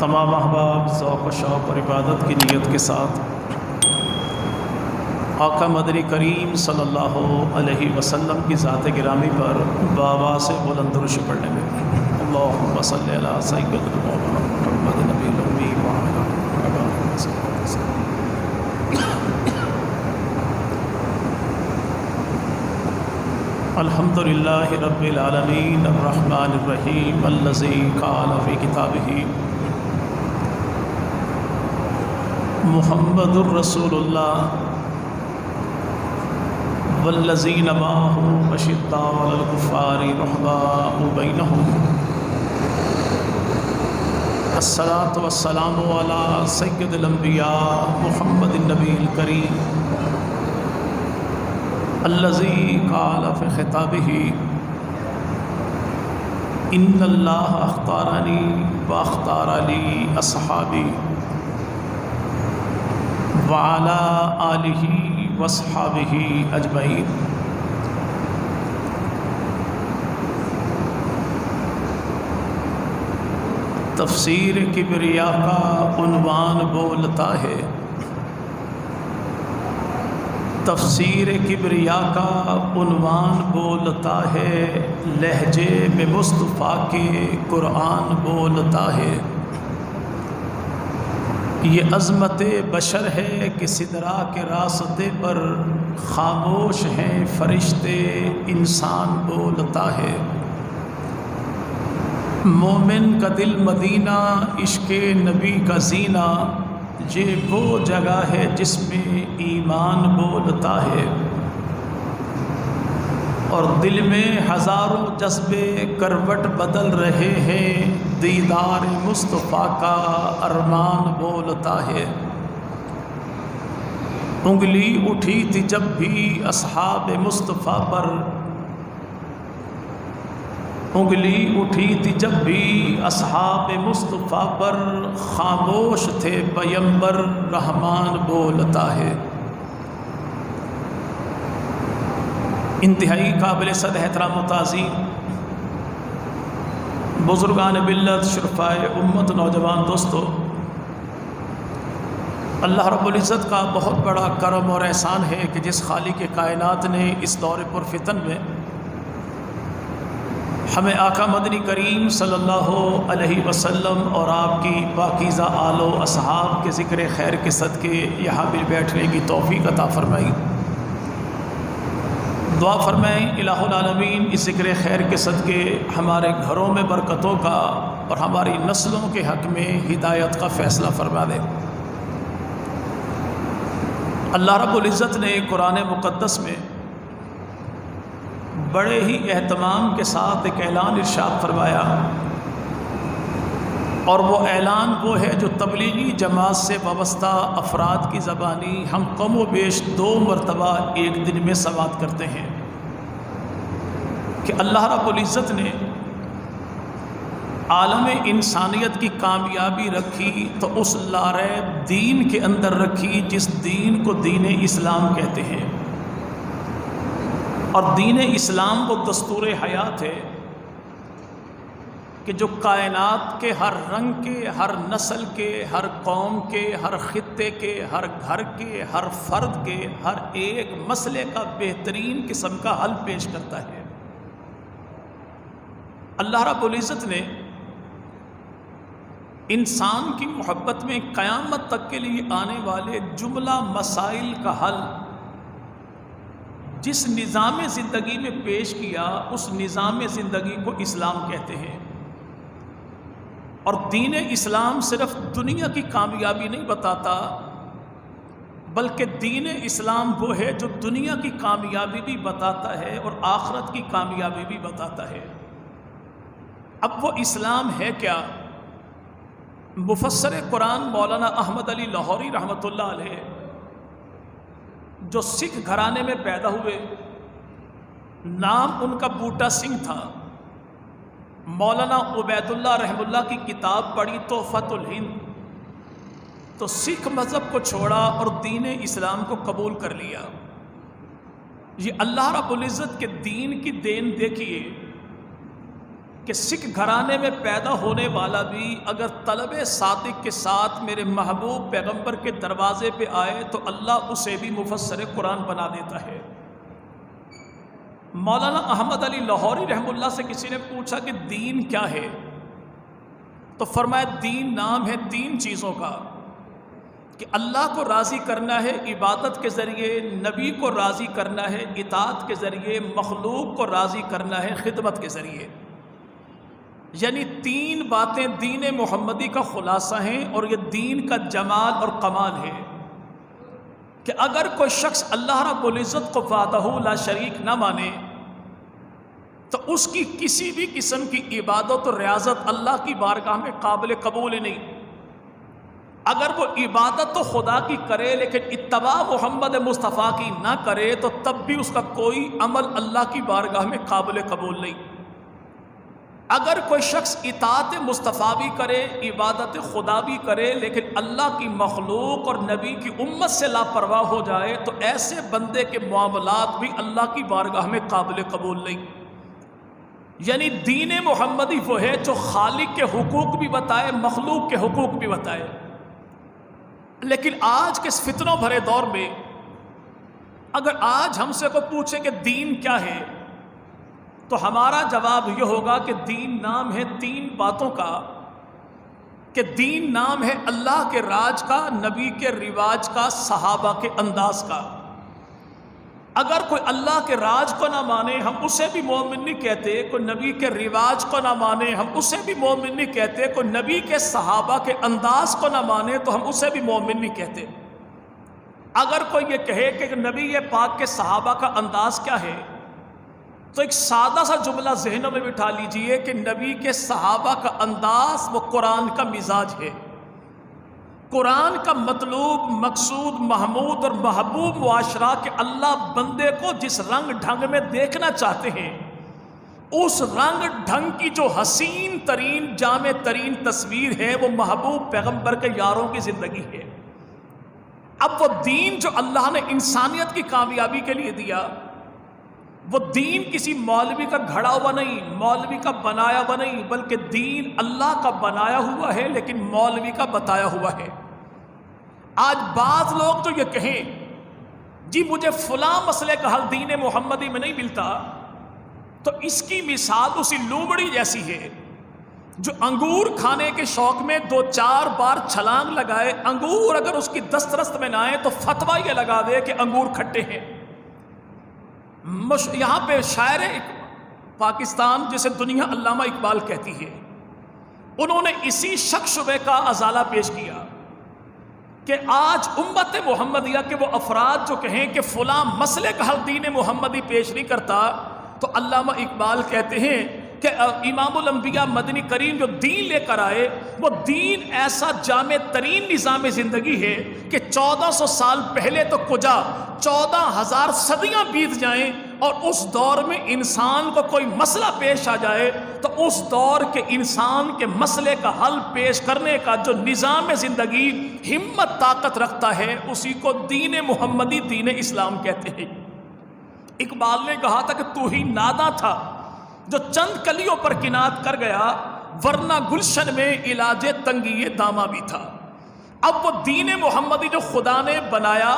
تمام احباب ذوق و شوق اور عبادت کی نیت کے ساتھ آقا مدنی کریم صلی اللہ علیہ وسلم کی ذات گرامی پر بآواز بلند درود پڑھنے میں اللہم صلی علی سیدنا محمد نبی الامی وعلی آلہ وصحبہ وسلم۔ الحمدللہ رب العالمین الرحمن الرحیم الذی قال فی کتابہ محمد الرسول اللہ والذین معہ اشداء علی الکفار رحماء بینہم۔ الصلاۃ والسلام علی سید الانبیاء محمد النبی الکریم الذی قال فی خطابہ ان اللہ اختارنی واختار لی اصحابی وعلی آلہ واصحابہ اجمعین۔ تفسیر کبریا کا عنوان بولتا ہے، تفسیر کبریا کا عنوان بولتا ہے، لہجے میں مصطفیٰ کے قرآن بولتا ہے۔ یہ عظمت بشر ہے کہ سدرا کے راستے پر خاموش ہیں فرشتے، انسان بولتا ہے۔ مومن کا دل مدینہ، عشق نبی کا زینہ، یہ وہ جگہ ہے جس میں ایمان بولتا ہے۔ اور دل میں ہزاروں جذبے کروٹ بدل رہے ہیں، دیدار مصطفیٰ کا ارمان بولتا ہے۔ انگلی اٹھی تھی جب بھی اصحاب مصطفیٰ پر، انگلی اٹھی تھی جب بھی اصحاب مصطفیٰ پر، خاموش تھے پیمبر رحمان بولتا ہے۔ انتہائی قابل صد احترام و تعظیم بزرگان ملت، شرفائے امت، نوجوان دوستو، اللہ رب العزت کا بہت بڑا کرم اور احسان ہے کہ جس خالق کائنات نے اس دور پر فتن میں ہمیں آقا مدنی کریم صلی اللہ علیہ وسلم اور آپ کی پاکیزہ آل و اصحاب کے ذکر خیر کے صدقے یہاں بھی بیٹھنے کی توفیق عطا فرمائی۔ دعا فرمائیں الہ العالمین اس ذکر خیر کے صدقے ہمارے گھروں میں برکتوں کا اور ہماری نسلوں کے حق میں ہدایت کا فیصلہ فرما دے۔ اللہ رب العزت نے قرآن مقدس میں بڑے ہی اہتمام کے ساتھ ایک اعلان ارشاد فرمایا، اور وہ اعلان وہ ہے جو تبلیغی جماعت سے وابستہ افراد کی زبانی ہم کم و بیش 2 مرتبہ ایک دن میں سماعت کرتے ہیں کہ اللہ رب العزت نے عالم انسانیت کی کامیابی رکھی تو اس لاریب دین کے اندر رکھی جس دین کو دین اسلام کہتے ہیں، اور دین اسلام وہ دستور حیات ہے کہ جو کائنات کے ہر رنگ کے، ہر نسل کے، ہر قوم کے، ہر خطے کے، ہر گھر کے، ہر فرد کے ہر ایک مسئلے کا بہترین قسم کا حل پیش کرتا ہے۔ اللہ رب العزت نے انسان کی محبت میں قیامت تک کے لیے آنے والے جملہ مسائل کا حل جس نظام زندگی میں پیش کیا، اس نظام زندگی کو اسلام کہتے ہیں۔ اور دین اسلام صرف دنیا کی کامیابی نہیں بتاتا، بلکہ دین اسلام وہ ہے جو دنیا کی کامیابی بھی بتاتا ہے اور آخرت کی کامیابی بھی بتاتا ہے۔ اب وہ اسلام ہے کیا؟ مفسر قرآن مولانا احمد علی لاہوری رحمۃ اللہ علیہ، جو سکھ گھرانے میں پیدا ہوئے، نام ان کا بوٹا سنگھ تھا۔ مولانا عبید اللہ رحمہ اللہ کی کتاب پڑھی تحفۃ الہند، تو سکھ مذہب کو چھوڑا اور دین اسلام کو قبول کر لیا۔ یہ اللہ رب العزت کے دین کی دین دیکھیے کہ سکھ گھرانے میں پیدا ہونے والا بھی اگر طلب صادق کے ساتھ میرے محبوب پیغمبر کے دروازے پہ آئے تو اللہ اسے بھی مفسر قرآن بنا دیتا ہے۔ مولانا احمد علی لاہوری رحمہ اللہ سے کسی نے پوچھا کہ دین کیا ہے، تو فرمایا دین نام ہے 3 چیزوں کا، کہ اللہ کو راضی کرنا ہے عبادت کے ذریعے، نبی کو راضی کرنا ہے اطاعت کے ذریعے، مخلوق کو راضی کرنا ہے خدمت کے ذریعے۔ یعنی 3 باتیں دین محمدی کا خلاصہ ہیں، اور یہ دین کا جمال اور کمال ہے کہ اگر کوئی شخص اللہ رب العزت کو وحدہ لا شریک نہ مانے تو اس کی کسی بھی قسم کی عبادت اور ریاضت اللہ کی بارگاہ میں قابل قبول نہیں۔ اگر وہ عبادت تو خدا کی کرے لیکن اتباع محمد مصطفیٰ کی نہ کرے تو تب بھی اس کا کوئی عمل اللہ کی بارگاہ میں قابل قبول نہیں۔ اگر کوئی شخص اطاعت مصطفیٰ بھی کرے، عبادت خدا بھی کرے، لیکن اللہ کی مخلوق اور نبی کی امت سے لاپرواہ ہو جائے تو ایسے بندے کے معاملات بھی اللہ کی بارگاہ میں قابل قبول نہیں۔ یعنی دین محمدی وہ ہے جو خالق کے حقوق بھی بتائے، مخلوق کے حقوق بھی بتائے۔ لیکن آج کے اس فتنوں بھرے دور میں اگر آج ہم سے کوئی پوچھے کہ دین کیا ہے تو ہمارا جواب یہ ہوگا کہ دین نام ہے 3 باتوں کا، کہ دین نام ہے اللہ کے راج کا، نبی کے رواج کا، صحابہ کے انداز کا۔ اگر کوئی اللہ کے راج کو نہ مانے ہم اسے بھی مومن نہیں کہتے، کوئی نبی کے رواج کو نہ مانے ہم اسے بھی مومن نہیں کہتے، کوئی نبی کے صحابہ کے انداز کو نہ مانے تو ہم اسے بھی مومن نہیں کہتے۔ اگر کوئی یہ کہے کہ نبی پاک کے صحابہ کا انداز کیا ہے تو ایک سادہ سا جملہ ذہنوں میں بٹھا لیجئے کہ نبی کے صحابہ کا انداز وہ قرآن کا مزاج ہے۔ قرآن کا مطلوب، مقصود، محمود اور محبوب معاشرہ کہ اللہ بندے کو جس رنگ ڈھنگ میں دیکھنا چاہتے ہیں اس رنگ ڈھنگ کی جو حسین ترین جامع ترین تصویر ہے وہ محبوب پیغمبر کے یاروں کی زندگی ہے۔ اب وہ دین جو اللہ نے انسانیت کی کامیابی کے لیے دیا، وہ دین کسی مولوی کا گھڑا ہوا نہیں، مولوی کا بنایا ہوا نہیں، بلکہ دین اللہ کا بنایا ہوا ہے لیکن مولوی کا بتایا ہوا ہے۔ آج بعض لوگ تو یہ کہیں جی مجھے فلاں مسئلے کا حل دین محمدی میں نہیں ملتا، تو اس کی مثال اسی لومڑی جیسی ہے جو انگور کھانے کے شوق میں 2-4 بار چھلانگ لگائے، انگور اگر اس کی دسترست میں نہ آئے تو فتویٰ یہ لگا دے کہ انگور کھٹے ہیں۔ یہاں پہ شاعر پاکستان جسے دنیا علامہ اقبال کہتی ہے، انہوں نے اسی شک شبے کا ازالہ پیش کیا کہ آج امت محمدیہ کے وہ افراد جو کہیں کہ فلاں مسئلے کا حل دین محمدی پیش نہیں کرتا، تو علامہ اقبال کہتے ہیں کہ امام الانبیاء مدنی کریم جو دین لے کر آئے وہ دین ایسا جامع ترین نظام زندگی ہے کہ 1400 سال پہلے تو کجا 14,000 صدیاں بیت جائیں اور اس دور میں انسان کو کوئی مسئلہ پیش آ جائے تو اس دور کے انسان کے مسئلے کا حل پیش کرنے کا جو نظام زندگی ہمت طاقت رکھتا ہے اسی کو دین محمدی دین اسلام کہتے ہیں۔ اقبال نے کہا تھا کہ تو ہی ناداں تھا جو چند کلیوں پر کنات کر گیا، ورنہ گلشن میں علاج تنگی دامہ بھی تھا۔ اب وہ دین محمدی جو خدا نے بنایا،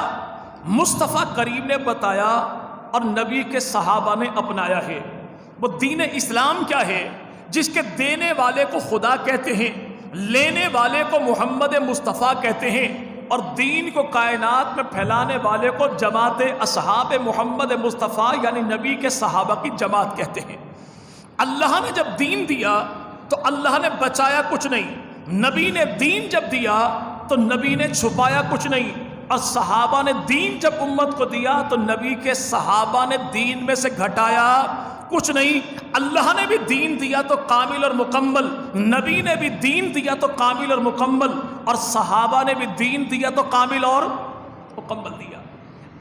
مصطفیٰ کریم نے بتایا اور نبی کے صحابہ نے اپنایا ہے، وہ دین اسلام کیا ہے جس کے دینے والے کو خدا کہتے ہیں، لینے والے کو محمد مصطفیٰ کہتے ہیں، اور دین کو کائنات میں پھیلانے والے کو جماعت اصحاب محمد مصطفیٰ یعنی نبی کے صحابہ کی جماعت کہتے ہیں۔ اللہ نے جب دین دیا تو اللہ نے بچایا کچھ نہیں، نبی نے دین جب دیا تو نبی نے چھپایا کچھ نہیں، اور صحابہ نے دین جب امت کو دیا تو نبی کے صحابہ نے دین میں سے گھٹایا کچھ نہیں۔ اللہ نے بھی دین دیا تو کامل اور مکمل، نبی نے بھی دین دیا تو کامل اور مکمل، اور صحابہ نے بھی دین دیا تو کامل اور مکمل دیا۔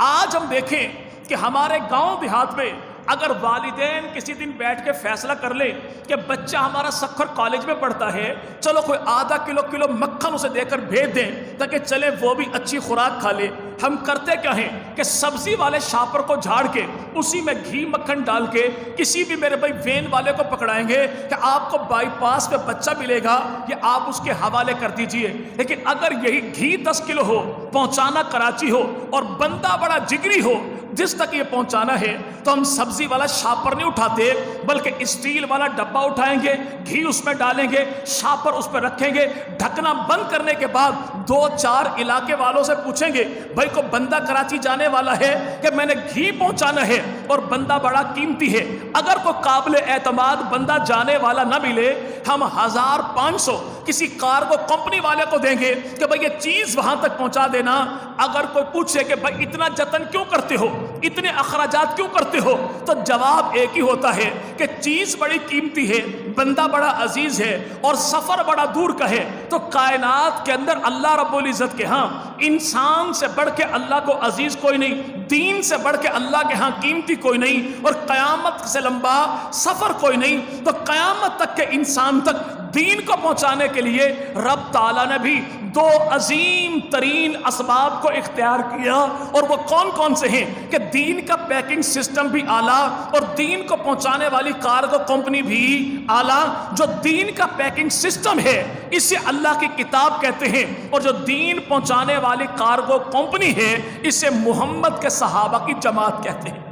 آج ہم دیکھیں کہ ہمارے گاؤں دیہات میں اگر والدین کسی دن بیٹھ کے فیصلہ کر لیں کہ بچہ ہمارا سکھر کالج میں پڑھتا ہے، چلو کوئی آدھا کلو مکھن اسے دے کر بھیج دیں تاکہ چلے وہ بھی اچھی خوراک کھا لے، ہم کرتے کیا ہیں کہ سبزی والے شاپر کو جھاڑ کے اسی میں گھی مکھن ڈال کے کسی بھی میرے بھائی وین والے کو پکڑائیں گے کہ آپ کو بائی پاس میں بچہ ملے گا، یہ آپ اس کے حوالے کر دیجئے۔ لیکن اگر یہی گھی 10 کلو ہو، پہنچانا کراچی ہو، اور بندہ بڑا جگری ہو جس تک یہ پہنچانا ہے، تو ہم سبزی والا شاپر نہیں اٹھاتے بلکہ اسٹیل والا ڈبہ اٹھائیں گے، گھی اس میں ڈالیں گے، شاپر اس پہ رکھیں گے، ڈھکنا بند کرنے کے بعد 2-4 علاقے والوں سے پوچھیں گے بھائی کو بندہ کراچی جانے والا ہے کہ میں نے گھی پہنچانا ہے اور بندہ بڑا قیمتی ہے۔ اگر کوئی قابل اعتماد بندہ جانے والا نہ ملے، ہم 1500 کسی کار کو کمپنی والے کو دیں گے کہ بھئی یہ چیز وہاں تک پہنچا دینا۔ اگر کوئی پوچھے کہ بھئی اتنا جتن کیوں کرتے ہو، اتنے اخراجات کیوں کرتے ہو، تو جواب ایک ہی ہوتا ہے کہ چیز بڑی قیمتی ہے، بندہ بڑا عزیز ہے اور سفر بڑا دور کا ہے۔ تو کائنات کے اندر اللہ رب العزت کے ہاں انسان سے بڑھ کے اللہ کو عزیز کوئی نہیں، دین سے بڑھ کے اللہ کے ہاں قیمتی کوئی نہیں، اور قیامت سے لمبا سفر کوئی نہیں۔ تو قیامت تک کے انسان تک دین کو پہنچانے کے لیے رب تعالیٰ نے بھی 2 عظیم ترین اسباب کو اختیار کیا، اور وہ کون کون سے ہیں کہ دین کا پیکنگ سسٹم بھی اعلیٰ اور دین کو پہنچانے والی کارگو کمپنی بھی اعلیٰ۔ جو دین کا پیکنگ سسٹم ہے اسے اللہ کی کتاب کہتے ہیں، اور جو دین پہنچانے والی کارگو کمپنی ہے اسے محمد کے صحابہ کی جماعت کہتے ہیں۔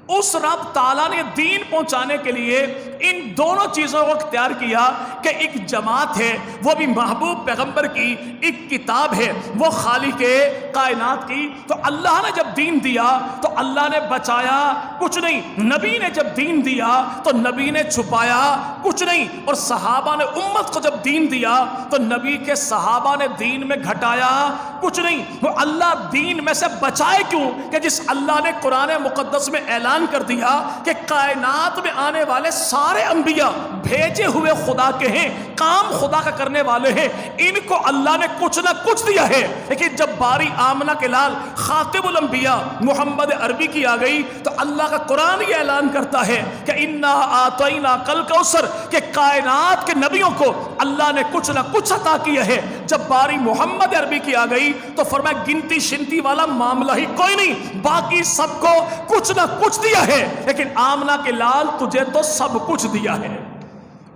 اس رب تعالیٰ نے دین پہنچانے کے لیے ان دونوں چیزوں کو اختیار کیا کہ ایک جماعت ہے، وہ بھی محبوب پیغمبر کی، ایک کتاب ہے وہ خالق کائنات کی۔ تو اللہ نے جب دین دیا تو اللہ نے بچایا کچھ نہیں، نبی نے جب دین دیا تو نبی نے چھپایا کچھ نہیں، اور صحابہ نے امت کو جب دین دیا تو نبی کے صحابہ نے دین میں گھٹایا کچھ نہیں۔ وہ اللہ دین میں سے بچائے کیوں کہ جس اللہ نے قرآن مقدس میں اعلان کر دیا کہ کائنات میں آنے والے سارے انبیاء بھیجے ہوئے خدا کے ہیں، کام خدا کا کرنے والے ہیں، ان کو اللہ نے کچھ نہ کچھ دیا ہے۔ لیکن جب باری آمنہ کے لال خاتم الانبیاء محمد عربی کی آ گئی تو اللہ کا قرآن یہ اعلان کرتا ہے کہ انا اعطیناک الکوثر، کہ کائنات کے نبیوں کو اللہ نے کچھ نہ کچھ عطا کیا ہے۔ جب باری محمد عربی کی آ گئی تو فرمایا گنتی شنتی والا معاملہ ہی کوئی نہیں، باقی سب کو کچھ نہ کچھ دیا ہے، لیکن آمنہ کے لال تجھے تو سب کچھ دیا ہے۔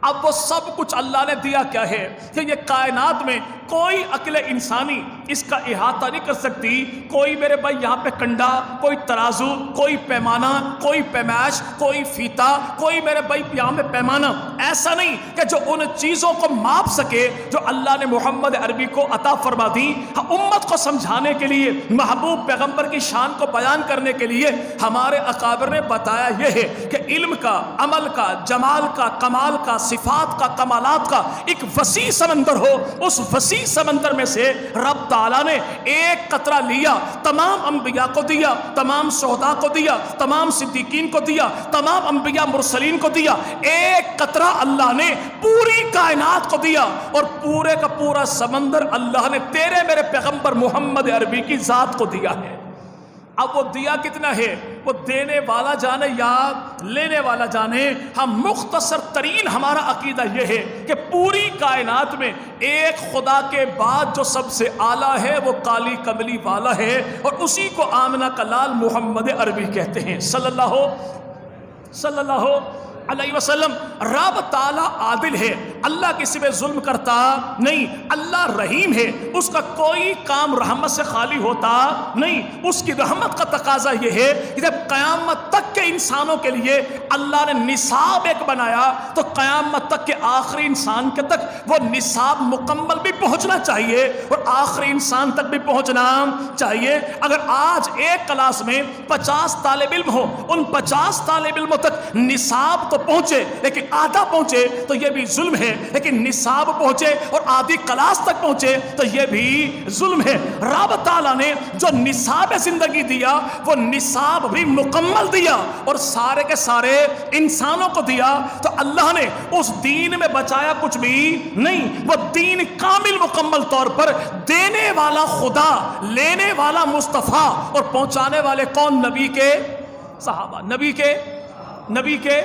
اب وہ سب کچھ اللہ نے دیا کیا ہے کہ یہ کائنات میں کوئی عقل انسانی اس کا احاطہ نہیں کر سکتی۔ کوئی میرے بھائی یہاں پہ کنڈا، کوئی ترازو، کوئی پیمانہ، کوئی پیمائش، کوئی فیتا، کوئی میرے بھائی یہاں پہ پیمانہ ایسا نہیں کہ جو ان چیزوں کو ماپ سکے جو اللہ نے محمد عربی کو عطا فرما دی۔ امت کو سمجھانے کے لیے، محبوب پیغمبر کی شان کو بیان کرنے کے لیے ہمارے اکابر نے بتایا یہ ہے کہ علم کا، عمل کا، جمال کا، کمال کا، صفات کا، کمالات کا ایک وسیع سمندر ہو، اس وسیع سمندر میں سے رب تعالیٰ نے ایک قطرہ لیا، تمام انبیاء کو دیا، تمام شہداء کو دیا، تمام صدیقین کو دیا، تمام انبیاء مرسلین کو دیا۔ ایک قطرہ اللہ نے پوری کائنات کو دیا، اور پورے کا پورا سمندر اللہ نے تیرے میرے پیغمبر محمد عربی کی ذات کو دیا ہے۔ اب وہ دیا کتنا ہے وہ دینے والا جانے یا لینے والا جانے۔ ہم مختصر ترین ہمارا عقیدہ یہ ہے کہ پوری کائنات میں ایک خدا کے بعد جو سب سے اعلیٰ ہے وہ کالی کملی والا ہے، اور اسی کو آمنہ کا لال محمد عربی کہتے ہیں صلی اللہ علیہ وسلم۔ رب تعالیٰ عادل ہے، اللہ کسی پہ ظلم کرتا نہیں، اللہ رحیم ہے، اس کا کوئی کام رحمت سے خالی ہوتا نہیں۔ اس کی رحمت کا تقاضا یہ ہے کہ جب قیامت تک کے انسانوں کے لیے اللہ نے نصاب ایک بنایا تو قیامت تک کے آخری انسان کے تک وہ نصاب مکمل بھی پہنچنا چاہیے اور آخری انسان تک بھی پہنچنا چاہیے۔ اگر آج ایک کلاس میں 50 طالب علم ہو، ان 50 طالب علموں تک نصاب تو پہنچے لیکن آدھا پہنچے تو یہ بھی ظلم ہے، لیکن نصاب پہنچے اور آدھی کلاس تک پہنچے تو یہ بھی ظلم ہے۔ رب تعالیٰ نے جو نصاب زندگی دیا وہ نصاب بھی مکمل دیا اور سارے کے سارے انسانوں کو دیا، تو اللہ نے اس دین میں بچایا کچھ بھی نہیں۔ وہ دین کامل مکمل طور پر دینے والا خدا، لینے والا مصطفیٰ، اور پہنچانے والے کون؟ نبی کے صحابہ، نبی کے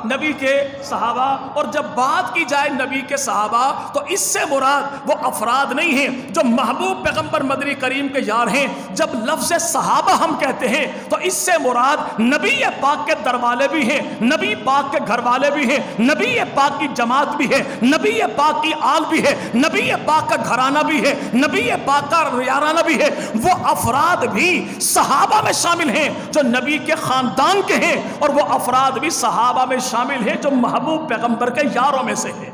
نبی کے صحابہ، اور جب بات کی جائے نبی کے صحابہ تو اس سے مراد وہ افراد نہیں ہیں جو محبوب پیغمبر مدنی کریم کے یار ہیں۔ جب لفظ صحابہ ہم کہتے ہیں تو اس سے مراد نبی پاک کے در والے بھی ہیں، نبی پاک کے گھر والے بھی ہیں، نبی پاک کی جماعت بھی ہے، نبی پاک کی آل بھی ہے، نبی پاک کا گھرانہ بھی ہے، نبی پاک کا یارانہ بھی ہے۔ وہ افراد بھی صحابہ میں شامل ہیں جو نبی کے خاندان کے ہیں، اور وہ افراد بھی صحابہ میں شامل ہیں جو محبوب پیغمبر کے یاروں میں سے ہیں۔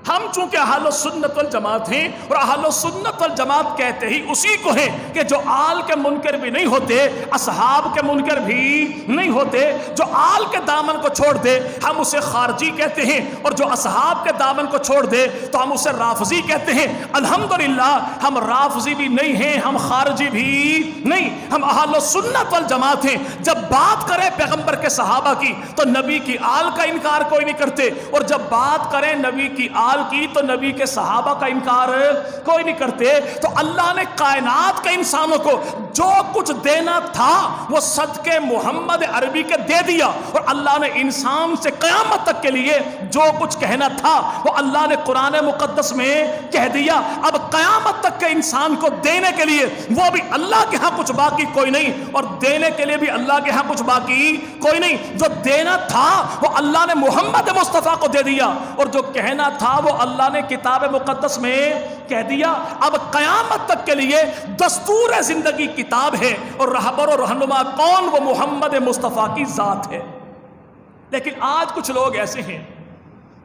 ہم چونکہ اہل سنت والجماعت ہیں، اور اہل سنت والجماعت کہتے ہی اسی کو ہیں کہ جو آل کے منکر بھی نہیں ہوتے، اصحاب کے منکر بھی نہیں ہوتے۔ جو آل کے دامن کو چھوڑ دے ہم اسے خارجی کہتے ہیں، اور جو اصحاب کے دامن کو چھوڑ دے تو ہم اسے رافضی کہتے ہیں۔ الحمدللہ ہم رافضی بھی نہیں ہیں، ہم خارجی بھی نہیں، ہم اہل سنت والجماعت ہیں۔ جب بات کریں پیغمبر کے صحابہ کی تو نبی کی آل کا انکار کوئی نہیں کرتے، اور جب بات کریں نبی کی آل کی تو نبی کے صحابہ کا انکار کوئی نہیں کرتے۔ تو اللہ نے کائنات کے انسانوں کو جو کچھ دینا تھا وہ صدقے محمد عربی کے دے دیا، اور اللہ نے انسان سے قیامت تک کے لیے جو کچھ کہنا تھا وہ اللہ نے قرآن مقدس میں کہہ دیا۔ اب قیامت تک کے انسان کو دینے کے لیے وہ بھی اللہ کے ہاں کچھ باقی کوئی نہیں، اور دینے کے لیے بھی اللہ کے ہاں کچھ باقی کوئی نہیں۔ جو دینا تھا وہ اللہ نے محمد مصطفیٰ کو دے دیا، اور جو کہنا تھا وہ اللہ نے کتاب مقدس میں کہہ دیا۔ اب قیامت تک کے لیے دستور زندگی کتاب ہے، اور رہبر و رہنما کون؟ وہ محمد مصطفیٰ کی ذات ہے۔ لیکن آج کچھ لوگ ایسے ہیں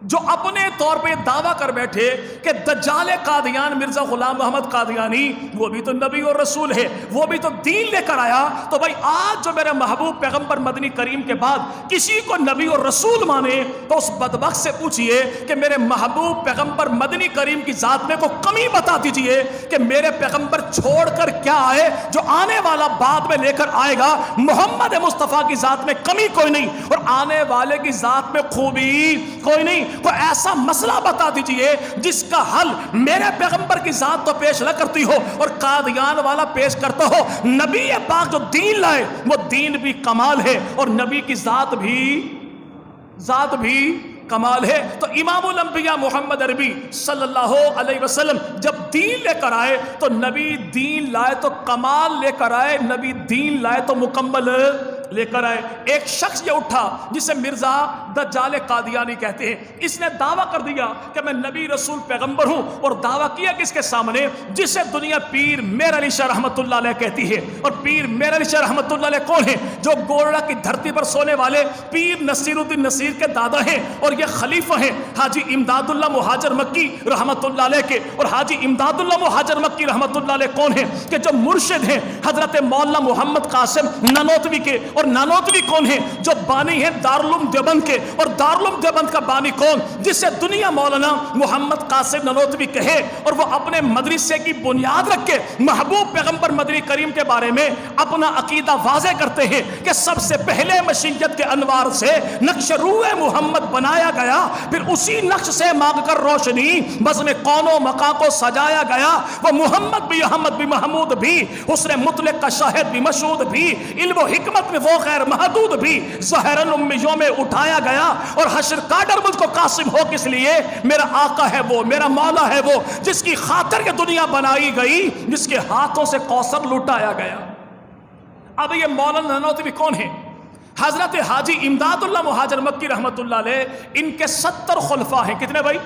جو اپنے طور پہ دعویٰ کر بیٹھے کہ دجال قادیان مرزا غلام محمد قادیانی وہ بھی تو نبی اور رسول ہے، وہ بھی تو دین لے کر آیا۔ تو بھائی آج جو میرے محبوب پیغمبر مدنی کریم کے بعد کسی کو نبی اور رسول مانے تو اس بدبخت سے پوچھئے کہ میرے محبوب پیغمبر مدنی کریم کی ذات میں کو کمی بتا دیجئے کہ میرے پیغمبر چھوڑ کر کیا آئے جو آنے والا بعد میں لے کر آئے گا۔ محمد مصطفیٰ کی ذات میں کمی کوئی نہیں، اور آنے والے کی ذات میں خوبی کوئی نہیں۔ کوئی ایسا مسئلہ بتا دیجئے جس کا حل میرے پیغمبر کی ذات تو پیش نہ کرتی ہو اور قادیان والا پیش کرتا ہو۔ نبی پاک جو دین لائے وہ دین بھی کمال ہے، اور نبی کی ذات بھی کمال ہے۔ تو امام الانبیاء محمد عربی صلی اللہ علیہ وسلم جب دین لے کر آئے تو نبی دین لائے تو کمال لے کر آئے، نبی دین لائے تو مکمل لے کر آئے۔ ایک شخص یہ اٹھا جسے مرزا دجال قادیانی کہتے ہیں، اس نے دعویٰ کر دیا کہ میں نبی رسول پیغمبر ہوں، اور دعویٰ کیا کس کے سامنے؟ جسے دنیا پیر میر علی شاہ رحمت اللہ علیہ کہتی ہے۔ اور پیر میر علی شاہ رحمت اللہ علیہ کون ہیں؟ جو گوڑا کی دھرتی پر سونے والے پیر نصیر الدین نصیر کے دادا ہیں، اور یہ خلیفہ ہیں حاجی امداد اللہ مہاجر مکی رحمت اللہ علیہ کے۔ اور حاجی امداد اللہ مہاجر مکی رحمت اللہ علیہ کون ہیں؟ کہ جو مرشد ہیں حضرت مولانا محمد قاسم نانوتوی کے۔ اور نانوتوی کون ہیں؟ جو بانی ہیں دارالعلوم دیوبند کے۔ اور دارالعلوم دیوبند کا بانی کون؟ جسے دنیا مولانا محمد قاسم نانوتوی کہے، اور وہ اپنے مدرسے کی بنیاد رکھ کے محبوب پیغمبر مدنی کریم کے بارے میں اپنا عقیدہ واضح کرتے ہیں کہ سب سے پہلے مشیت کے انوار سے نقش روح محمد بنایا گیا، پھر اسی نقش سے مانگ کر روشنی بزم کون و مقام کو سجایا گیا۔ وہ محمد بھی احمد بھی محمود بھی، حسن مطلق کا شاہد بھی مشہود بھی، علم و حکمت میں وہ غیر محدود بھی، ظاہراً امیوں میں اٹھایا گیا۔ اور حشر کا ڈر مجھ کو قاسم ہو کس لیے؟ میرا آقا ہے وہ، میرا مولا ہے وہ، جس کی خاطر یہ دنیا بنائی گئی، جس کے ہاتھوں سے کوثر لٹایا گیا۔ اب یہ مولانا نانوتوی کون ہے؟ حضرت حاجی امداد اللہ مہاجر مکی رحمت اللہ علیہ، ان کے 70 خلفاء ہیں۔ کتنے بھائی؟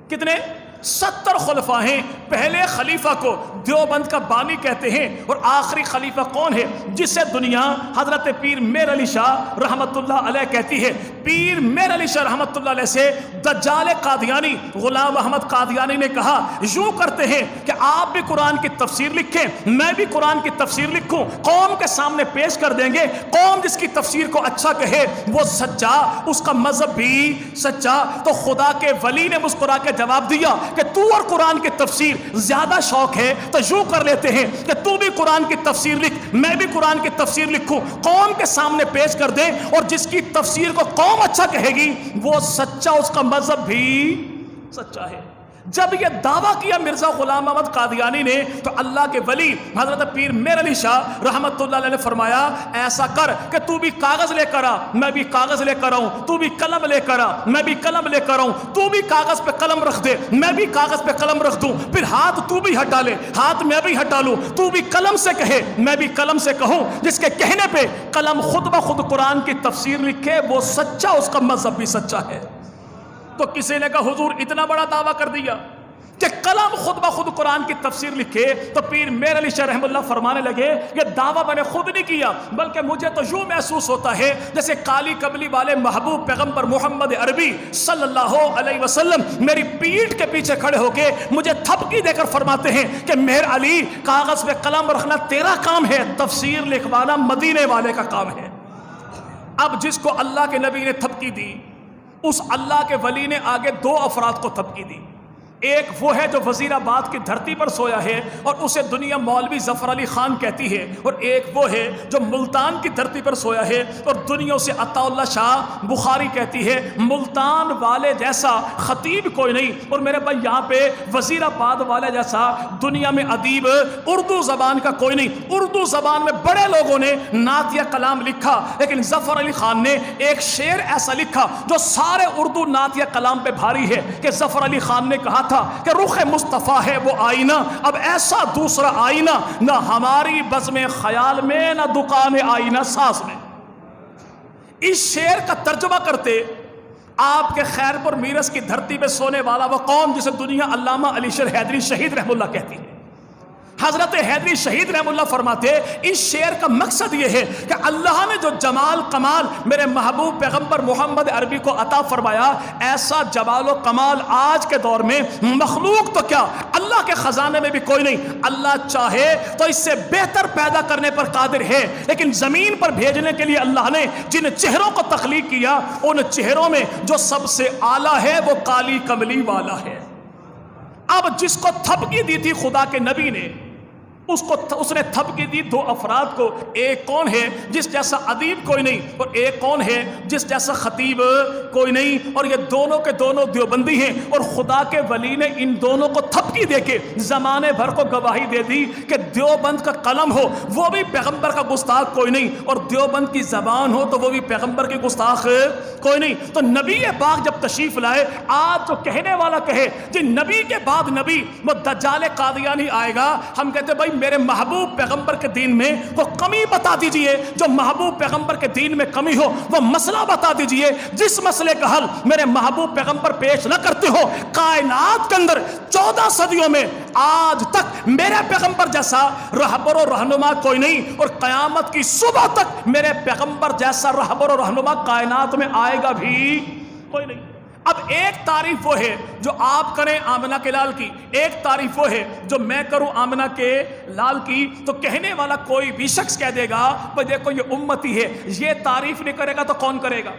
کتنے؟ 70 خلفاء ہیں۔ پہلے خلیفہ کو دیوبند کا بانی کہتے ہیں، اور آخری خلیفہ کون ہے؟ جسے دنیا حضرت پیر میر علی شاہ رحمت اللہ علیہ کہتی ہے۔ پیر میر علی شاہ رحمت اللہ علیہ سے دجال قادیانی غلام احمد قادیانی نے کہا یوں کرتے ہیں کہ آپ بھی قرآن کی تفسیر لکھیں، میں بھی قرآن کی تفسیر لکھوں، قوم کے سامنے پیش کر دیں گے، قوم جس کی تفسیر کو اچھا کہے وہ سچا، اس کا مذہب بھی سچا۔ تو خدا کے ولی نے مسکرا کے جواب دیا کہ تو اور قرآن کی تفسیر زیادہ شوق ہے تو یوں کر لیتے ہیں کہ تو بھی قرآن کی تفسیر لکھ، میں بھی قرآن کی تفسیر لکھوں، قوم کے سامنے پیش کر دیں، اور جس کی تفسیر کو قوم اچھا کہے گی وہ سچا، اس کا مذہب بھی سچا ہے۔ جب یہ دعویٰ کیا مرزا غلام احمد قادیانی نے تو اللہ کے ولی حضرت پیر میر علی شاہ رحمت اللہ علیہ نے فرمایا ایسا کر کہ تو بھی کاغذ لے کر آ، میں بھی کاغذ لے کر آؤں، تو بھی قلم لے کر آ، میں بھی قلم لے کر آؤں، تو بھی کاغذ پہ قلم رکھ دے، میں بھی کاغذ پہ قلم رکھ دوں، پھر ہاتھ تو بھی ہٹا لے، ہاتھ میں بھی ہٹا لوں، تو بھی قلم سے کہے میں بھی قلم سے کہوں، جس کے کہنے پہ قلم خود بخود قرآن کی تفسیر لکھے وہ سچا، اس کا مذہب بھی سچا ہے۔ تو کسی نے کہا حضور اتنا بڑا دعویٰ کر دیا کہ قلم خود بخود قرآن کی تفسیر لکھے، تو پیر میر علی شاہ رحمہ اللہ فرمانے لگے یہ دعویٰ میں نے خود نہیں کیا، بلکہ مجھے تو یوں محسوس ہوتا ہے جیسے کالی کملی والے محبوب پیغمبر محمد عربی صلی اللہ علیہ وسلم میری پیٹھ کے پیچھے کھڑے ہو کے مجھے تھپکی دے کر فرماتے ہیں کہ میر علی کاغذ پہ قلم رکھنا تیرا کام ہے، تفسیر لکھوانا مدینے والے کا کام ہے۔ اب جس کو اللہ کے نبی نے تھپکی دی، اس اللہ کے ولی نے آگے دو افراد کو تھپکی دی، ایک وہ ہے جو وزیر آباد کی دھرتی پر سویا ہے اور اسے دنیا مولوی ظفر علی خان کہتی ہے، اور ایک وہ ہے جو ملتان کی دھرتی پر سویا ہے اور دنیا اسے عطا اللہ شاہ بخاری کہتی ہے۔ ملتان والے جیسا خطیب کوئی نہیں، اور میرے بھائی یہاں پہ وزیر آباد والے جیسا دنیا میں ادیب اردو زبان کا کوئی نہیں۔ اردو زبان میں بڑے لوگوں نے نعت یا کلام لکھا، لیکن ظفر علی خان نے ایک شعر ایسا لکھا جو سارے اردو نعت یا کلام پہ بھاری ہے، کہ ظفر علی خان نے کہا تھا کہ رخ مصطفیٰ ہے وہ آئینہ، اب ایسا دوسرا آئینہ نہ ہماری بزم خیال میں نہ دکان آئینہ ساز میں۔ اس شعر کا ترجمہ کرتے آپ کے خیر پور میرس کی دھرتی پہ سونے والا وہ قوم جسے دنیا علامہ علی شیر حیدری شہید رحم اللہ کہتی ہے، حضرت حیدری شہید رحم اللہ فرماتے اس شعر کا مقصد یہ ہے کہ اللہ نے جو جمال کمال میرے محبوب پیغمبر محمد عربی کو عطا فرمایا، ایسا جمال و کمال آج کے دور میں مخلوق تو کیا اللہ کے خزانے میں بھی کوئی نہیں۔ اللہ چاہے تو اس سے بہتر پیدا کرنے پر قادر ہے، لیکن زمین پر بھیجنے کے لیے اللہ نے جن چہروں کو تخلیق کیا ان چہروں میں جو سب سے اعلیٰ ہے وہ کالی کملی والا ہے۔ اب جس کو تھپکی دی تھی خدا کے نبی نے، اس نے تھپکی دی دو افراد کو، ایک کون ہے جس جیسا ادیب کوئی نہیں، اور ایک کون ہے جس جیسا خطیب کوئی نہیں، اور یہ دونوں کے دونوں دیوبندی ہیں، اور خدا کے ولی نے ان دونوں کو تھپکی دے کے زمانے بھر کو گواہی دے دی کہ دیوبند کا قلم ہو وہ بھی پیغمبر کا گستاخ کوئی نہیں، اور دیوبند کی زبان ہو تو وہ بھی پیغمبر کی گستاخ کوئی نہیں۔ تو نبی پاک جب تشریف لائے، آج جو کہنے والا کہے جی نبی کے بعد نبی وہ دجال قادیانی آئے گا، ہم کہتے بھائی میرے محبوب پیغمبر کے دین میں وہ کمی بتا دیجئے، جو محبوب پیغمبر کے دین میں کمی ہو وہ مسئلہ بتا دیجئے، جس مسئلے کا حل میرے محبوب پیغمبر پیش نہ کرتے ہو۔ کائنات کے اندر 14 صدیوں میں آج تک میرے پیغمبر جیسا رہبر و رہنما کوئی نہیں، اور قیامت کی صبح تک میرے پیغمبر جیسا رہبر و رہنما کائنات میں آئے گا بھی کوئی نہیں۔ اب ایک تعریف وہ ہے جو آپ کریں آمنہ کے لال کی، ایک تعریف وہ ہے جو میں کروں آمنہ کے لال کی، تو کہنے والا کوئی بھی شخص کہہ دے گا بھئی دیکھو یہ امتی ہے، یہ تعریف نہیں کرے گا تو کون کرے گا؟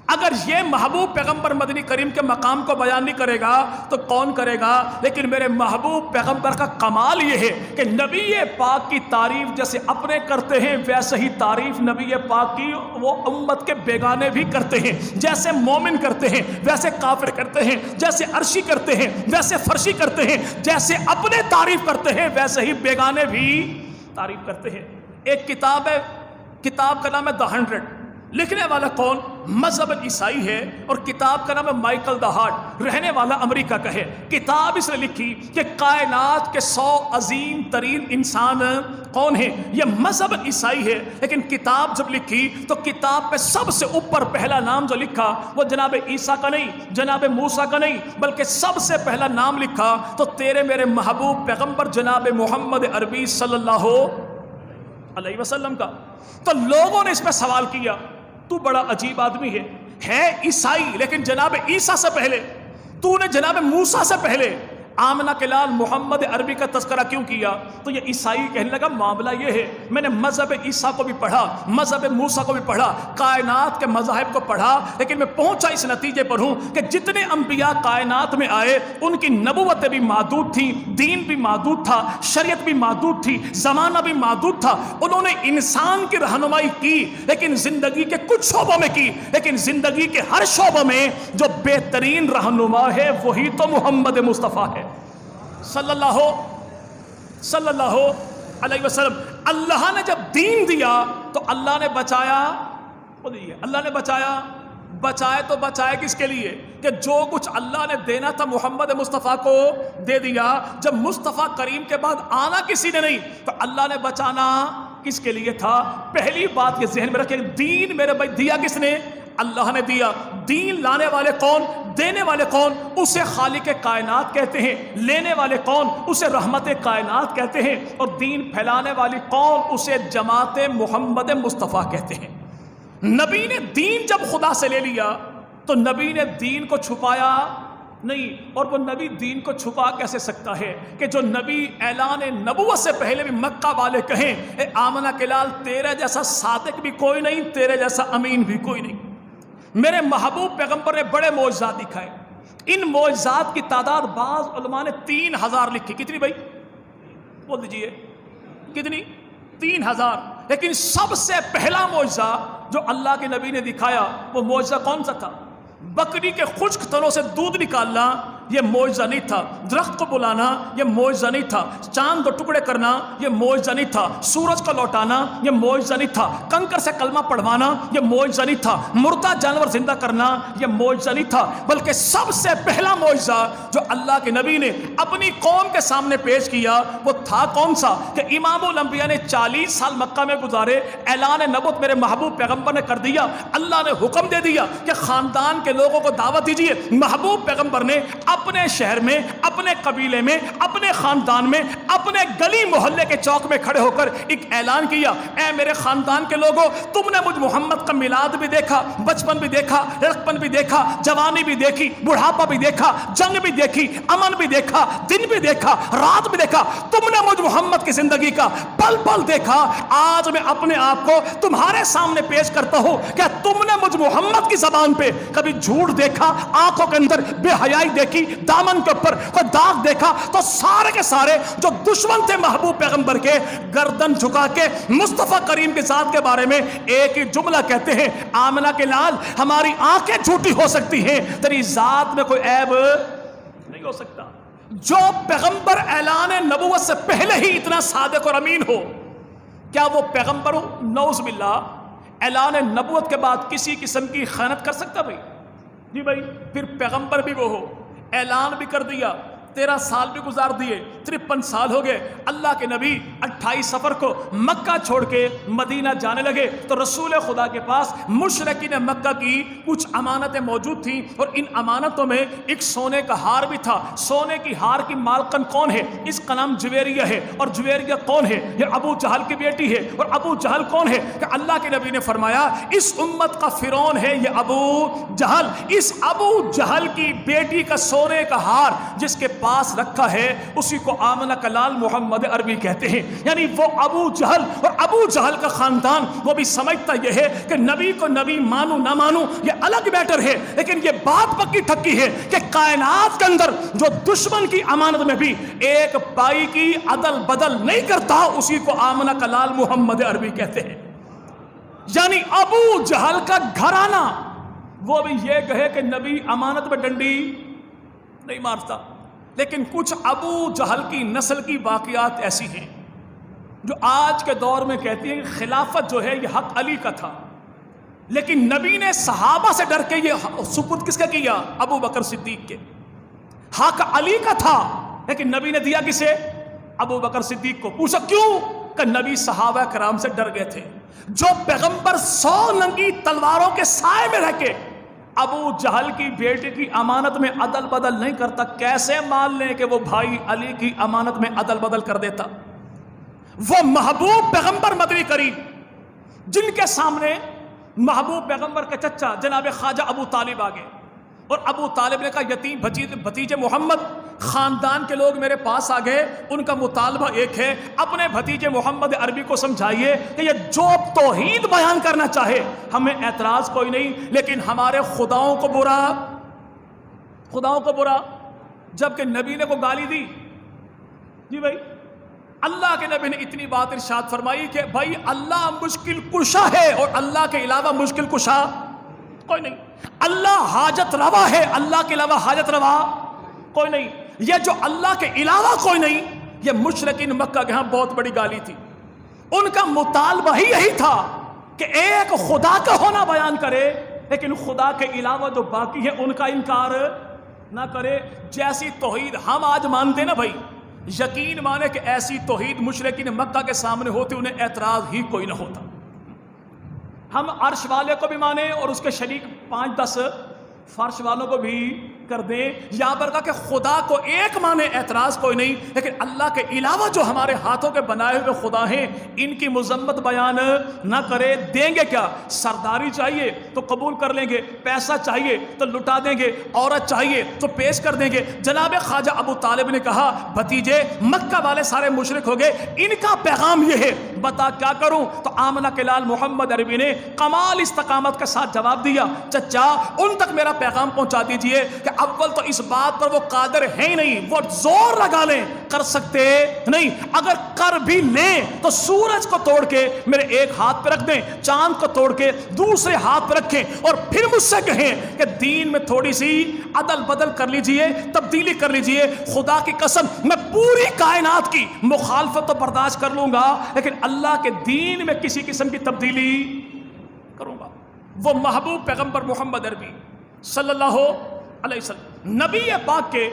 اگر یہ محبوب پیغمبر مدنی کریم کے مقام کو بیان نہیں کرے گا تو کون کرے گا؟ لیکن میرے محبوب پیغمبر کا کمال یہ ہے کہ نبی پاک کی تعریف جیسے اپنے کرتے ہیں ویسے ہی تعریف نبی پاک کی وہ امت کے بیگانے بھی کرتے ہیں، جیسے مومن کرتے ہیں ویسے کافر کرتے ہیں، جیسے عرشی کرتے ہیں ویسے فرشی کرتے ہیں، جیسے اپنے تعریف کرتے ہیں ویسے ہی بیگانے بھی تعریف کرتے ہیں۔ ایک کتاب ہے، کتاب کا نام ہے The 100، لکھنے والا کون؟ مذہب عیسائی ہے، اور کتاب کا نام ہے مائیکل دا ہارٹ، رہنے والا امریکہ کا ہے۔ کتاب اس نے لکھی کہ کائنات کے 100 عظیم ترین انسان کون ہیں، یہ مذہب عیسائی ہے، لیکن کتاب جب لکھی تو کتاب پہ سب سے اوپر پہلا نام جو لکھا وہ جناب عیسیٰ کا نہیں، جناب موسیٰ کا نہیں، بلکہ سب سے پہلا نام لکھا تو تیرے میرے محبوب پیغمبر جناب محمد عربی صلی اللہ علیہ وسلم کا۔ تو لوگوں نے اس پہ سوال کیا تو بڑا عجیب آدمی ہے عیسائی لیکن جناب عیسیٰ سے پہلے، تو نے جناب موسیٰ سے پہلے آمنہ کے لال محمد عربی کا تذکرہ کیوں کیا؟ تو یہ عیسائی کہنے لگا معاملہ یہ ہے، میں نے مذہب عیسیٰ کو بھی پڑھا، مذہب موسیٰ کو بھی پڑھا، کائنات کے مذاہب کو پڑھا، لیکن میں پہنچا اس نتیجے پر ہوں کہ جتنے انبیاء کائنات میں آئے ان کی نبوتیں بھی محدود تھیں، دین بھی محدود تھا، شریعت بھی محدود تھی، زمانہ بھی محدود تھا۔ انہوں نے انسان کی رہنمائی کی لیکن زندگی کے کچھ شعبوں میں کی، لیکن زندگی کے ہر شعبوں میں جو بہترین رہنما ہے وہی تو محمد مصطفیٰ ہے صلی اللہ علیہ وسلم۔ اللہ نے جب دین دیا تو اللہ نے بچایا، بولیے اللہ نے بچائے تو بچائے کس کے لیے؟ کہ جو کچھ اللہ نے دینا تھا محمد مصطفیٰ کو دے دیا۔ جب مصطفیٰ کریم کے بعد آنا کسی نے نہیں تو اللہ نے بچانا کس کے لیے تھا؟ پہلی بات یہ ذہن میں رکھیں، دین میرے بھائی دیا کس نے؟ اللہ نے دیا۔ دین لانے والے کون؟ دینے والے کون؟ اسے خالق کائنات کہتے ہیں۔ لینے والے کون؟ اسے رحمت کائنات کہتے ہیں۔ اور دین پھیلانے والی کون؟ اسے جماعت محمد مصطفیٰ کہتے ہیں۔ نبی نے دین جب خدا سے لے لیا تو نبی نے دین کو چھپایا نہیں، اور وہ نبی دین کو چھپا کیسے سکتا ہے کہ جو نبی اعلان نبوت سے پہلے بھی مکہ والے کہیں اے آمنہ کے لال تیرے جیسا صادق بھی کوئی نہیں، تیرے جیسا امین بھی کوئی نہیں۔ میرے محبوب پیغمبر نے بڑے معجزات دکھائے، ان معجزات کی تعداد بعض علماء نے 3000 لکھی۔ کتنی بھائی؟ بول دیجئے کتنی؟ 3000۔ لیکن سب سے پہلا معجزہ جو اللہ کے نبی نے دکھایا وہ معجزہ کون سا تھا؟ بکری کے خشک تنوں سے دودھ نکالنا یہ معجزہ نہیں تھا، درخت کو بلانا یہ معجزہ نہیں تھا، چاند کو ٹکڑے کرنا یہ معجزہ نہیں تھا، سورج کو لوٹانا یہ معجزہ نہیں تھا، کنکر سے کلمہ پڑھوانا یہ معجزہ نہیں تھا، مردہ جانور زندہ کرنا یہ معجزہ نہیں تھا، بلکہ سب سے پہلا معجزہ جو اللہ کے نبی نے اپنی قوم کے سامنے پیش کیا وہ تھا کون سا؟ کہ امام الانبیاء نے 40 سال مکہ میں گزارے، اعلان نبوت میرے محبوب پیغمبر نے کر دیا، اللہ نے حکم دے دیا کہ خاندان کے لوگوں کو دعوت دیجیے۔ محبوب پیغمبر نے اپنے شہر میں، اپنے قبیلے میں، اپنے خاندان میں، اپنے گلی محلے کے چوک میں کھڑے ہو کر ایک اعلان کیا، اے میرے خاندان کے لوگوں، تم نے مجھ محمد کا میلاد بھی دیکھا، بچپن بھی دیکھا، لڑکپن بھی دیکھا، جوانی بھی دیکھی، بڑھاپا بھی دیکھا، جنگ بھی دیکھی، امن بھی دیکھا، دن بھی دیکھا، رات بھی دیکھا، تم نے مجھ محمد کی زندگی کا پل پل دیکھا۔ آج میں اپنے آپ کو تمہارے سامنے پیش کرتا ہوں کہ تم نے مجھ محمد کی زبان پہ کبھی جھوٹ دیکھا، آنکھوں کے اندر بے حیائی دیکھی، دامن کے اوپر کوئی داغ دیکھا؟ تو سارے کے سارے جو دشمن تھے محبوب پیغمبر کے، گردن جھکا کے مصطفیٰ کریم کے ذات کے بارے میں ایک ہی جملہ کہتے ہیں، آمنہ کے لال ہماری آنکھیں جھوٹی ہو سکتی ہیں، تیری ذات میں کوئی عیب نہیں ہو سکتا۔ جو پیغمبر اعلان نبوت سے پہلے ہی اتنا صادق اور امین ہو، کیا وہ پیغمبر ہو؟ نعوذ باللہ اعلان نبوت کے بعد کسی قسم کی خیانت کر سکتا بھائی؟ جی بھائی، پھر پیغمبر بھی وہ ہو، اعلان بھی کر دیا، 13 سال بھی گزار دیے، 53 سال ہو گئے، اللہ کے نبی 28 صفر کو مکہ چھوڑ کے مدینہ جانے لگے تو رسول خدا کے پاس مشرکین مکہ کی کچھ امانتیں موجود تھیں، اور ان امانتوں میں ایک سونے کا ہار بھی تھا۔ سونے کی ہار کی مالکن کون ہے؟ اس کا نام جویریہ ہے، اور جویریہ کون ہے؟ یہ ابو جہل کی بیٹی ہے، اور ابو جہل کون ہے؟ کہ اللہ کے نبی نے فرمایا اس امت کا فرعون ہے یہ ابو جہل۔ اس ابو جہل کی بیٹی کا سونے کا ہار جس کے پاس رکھا ہے اسی کو آمنہ کا لال محمد عربی کہتے ہیں۔ یعنی وہ ابو جہل اور ابو جہل کا خاندان وہ بھی سمجھتا یہ ہے کہ نبی کو نبی مانو نہ مانو یہ الگ میٹر ہے، لیکن یہ بات پکی ٹھکی ہے کہ کائنات کے اندر جو دشمن کی امانت میں بھی ایک پائی کی عدل بدل نہیں کرتا اسی کو آمنہ کا لال محمد عربی کہتے ہیں۔ یعنی ابو جہل کا گھرانہ وہ بھی یہ کہے کہ نبی امانت میں ڈنڈی نہیں مارتا، لیکن کچھ ابو جہل کی نسل کی واقعات ایسی ہیں جو آج کے دور میں کہتی ہیں کہ خلافت جو ہے یہ حق علی کا تھا، لیکن نبی نے صحابہ سے ڈر کے یہ سپرد کس کا کیا؟ ابو بکر صدیق کے۔ حق علی کا تھا لیکن نبی نے دیا کسے؟ ابو بکر صدیق کو۔ پوچھا کیوں؟ کہ نبی صحابہ کرام سے ڈر گئے تھے۔ جو پیغمبر 100 ننگی تلواروں کے سائے میں رہ کے ابو جہل کی بیٹی کی امانت میں عدل بدل نہیں کرتا، کیسے مان لیں کہ وہ بھائی علی کی امانت میں عدل بدل کر دیتا؟ وہ محبوب پیغمبر مدنی کریم جن کے سامنے محبوب پیغمبر کے چچا جناب خواجہ ابو طالب آگے، اور ابو طالب نے کہا یتیم بھتیجے محمد، خاندان کے لوگ میرے پاس آ گئے، ان کا مطالبہ ایک ہے، اپنے بھتیجے محمد عربی کو سمجھائیے کہ یہ جو توحید بیان کرنا چاہے ہمیں اعتراض کوئی نہیں، لیکن ہمارے خداؤں کو برا، جبکہ نبی نے کو گالی دی۔ جی بھائی، اللہ کے نبی نے اتنی بات ارشاد فرمائی کہ بھائی اللہ مشکل کشا ہے اور اللہ کے علاوہ مشکل کشا کوئی نہیں، اللہ حاجت روا ہے، اللہ کے علاوہ حاجت روا کوئی نہیں، یہ جو اللہ کے علاوہ کوئی نہیں، یہ مشرکین مکہ کے ہاں بہت بڑی گالی تھی۔ ان کا مطالبہ ہی یہی تھا کہ ایک خدا کا ہونا بیان کرے، لیکن خدا کے علاوہ جو باقی ہے ان کا انکار نہ کرے۔ جیسی توحید ہم آج مانتے نا بھائی، یقین مانے کہ ایسی توحید مشرکین مکہ کے سامنے ہوتی انہیں اعتراض ہی کوئی نہ ہوتا۔ ہم عرش والے کو بھی مانیں اور اس کے شریک 5-10 فرش والوں کو بھی کر دیں، یہاں پر کہا کہ خدا کو ایک مانے اعتراض کوئی نہیں، لیکن اللہ کے علاوہ جو ہمارے ہاتھوں کے بنائے ہوئے خدا ہیں ان کی مذمت بیان نہ کرے۔ دیں گے کیا؟ سرداری چاہیے تو قبول کر لیں گے، پیسہ چاہیے تو لٹا دیں گے، عورت چاہیے تو پیش کر دیں گے۔ جناب خواجہ ابو طالب نے کہا بھتیجے مکہ والے سارے مشرک ہو گئے، ان کا پیغام یہ ہے، بتا کیا کروں؟ تو آمنہ کے لال محمد عربی نے کمال استقامت کے ساتھ جواب دیا، چچا ان تک میرا پیغام پہنچا دیجئے کہ اول تو اس بات پر وہ قادر ہیں ہی نہیں، وہ زور لگا لیں کر سکتے نہیں، اگر کر بھی لیں تو سورج کو توڑ کے میرے ایک ہاتھ پہ رکھ دیں، چاند کو توڑ کے دوسرے ہاتھ پہ رکھیں، اور پھر مجھ سے کہیں کہ دین میں تھوڑی سی عدل بدل کر لیجئے، تبدیلی کر لیجئے، خدا کی قسم میں پوری کائنات کی مخالفت تو برداشت کر لوں گا لیکن اللہ کے دین میں کسی قسم کی تبدیلی کروں گا۔ وہ محبوب پیغمبر محمد عربی صلی اللہ علیہ وسلم نبی پاک کے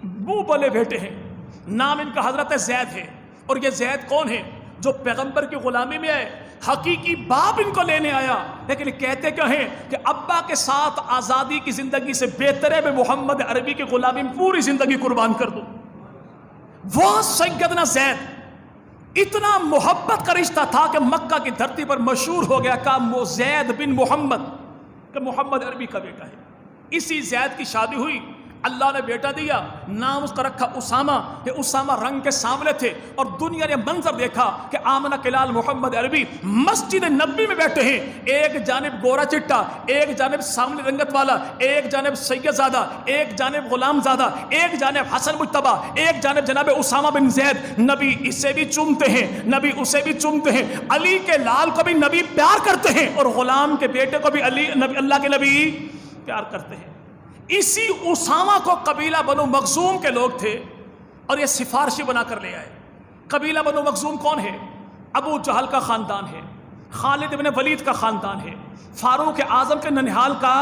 بو بولے بیٹے ہیں، نام ان کا حضرت زید ہے، اور یہ زید کون ہے؟ جو پیغمبر کی غلامی میں آئے، حقیقی باپ ان کو لینے آیا، لیکن کہتے کیا ہیں کہ ابا کے ساتھ آزادی کی زندگی سے بہتر ہے میں محمد عربی کی غلامی میں پوری زندگی قربان کر دوں۔ وہ سیدنا زید اتنا محبت کا رشتہ تھا کہ مکہ کی دھرتی پر مشہور ہو گیا کہ وہ زید بن محمد، کہ محمد عربی کا بیٹا ہے۔ اسی زید کی شادی ہوئی، اللہ نے بیٹا دیا، نام اس کا رکھا اسامہ، کہ اسامہ رنگ کے سامنے تھے، اور دنیا نے منظر دیکھا کہ آمنہ کے لال محمد عربی مسجد نبی میں بیٹھے ہیں، ایک جانب گورا چٹا، ایک جانب سامنے رنگت والا، ایک جانب سید زادہ، ایک جانب غلام زادہ، ایک جانب حسن مجتبی، ایک جانب جناب اسامہ بن زید۔ نبی اسے بھی چومتے ہیں، نبی اسے بھی چومتے ہیں، علی کے لال کو بھی نبی پیار کرتے ہیں، اور غلام کے بیٹے کو بھی اللہ کے نبی پیار کرتے ہیں۔ اسی اسامہ کو قبیلہ بنو مخزوم کے لوگ تھے اور یہ سفارشی بنا کر لے آئے۔ قبیلہ بنو مخزوم کون ہے؟ ابو جہل کا خاندان ہے، خالد ابن ولید کا خاندان ہے، فاروق اعظم کے ننہال کا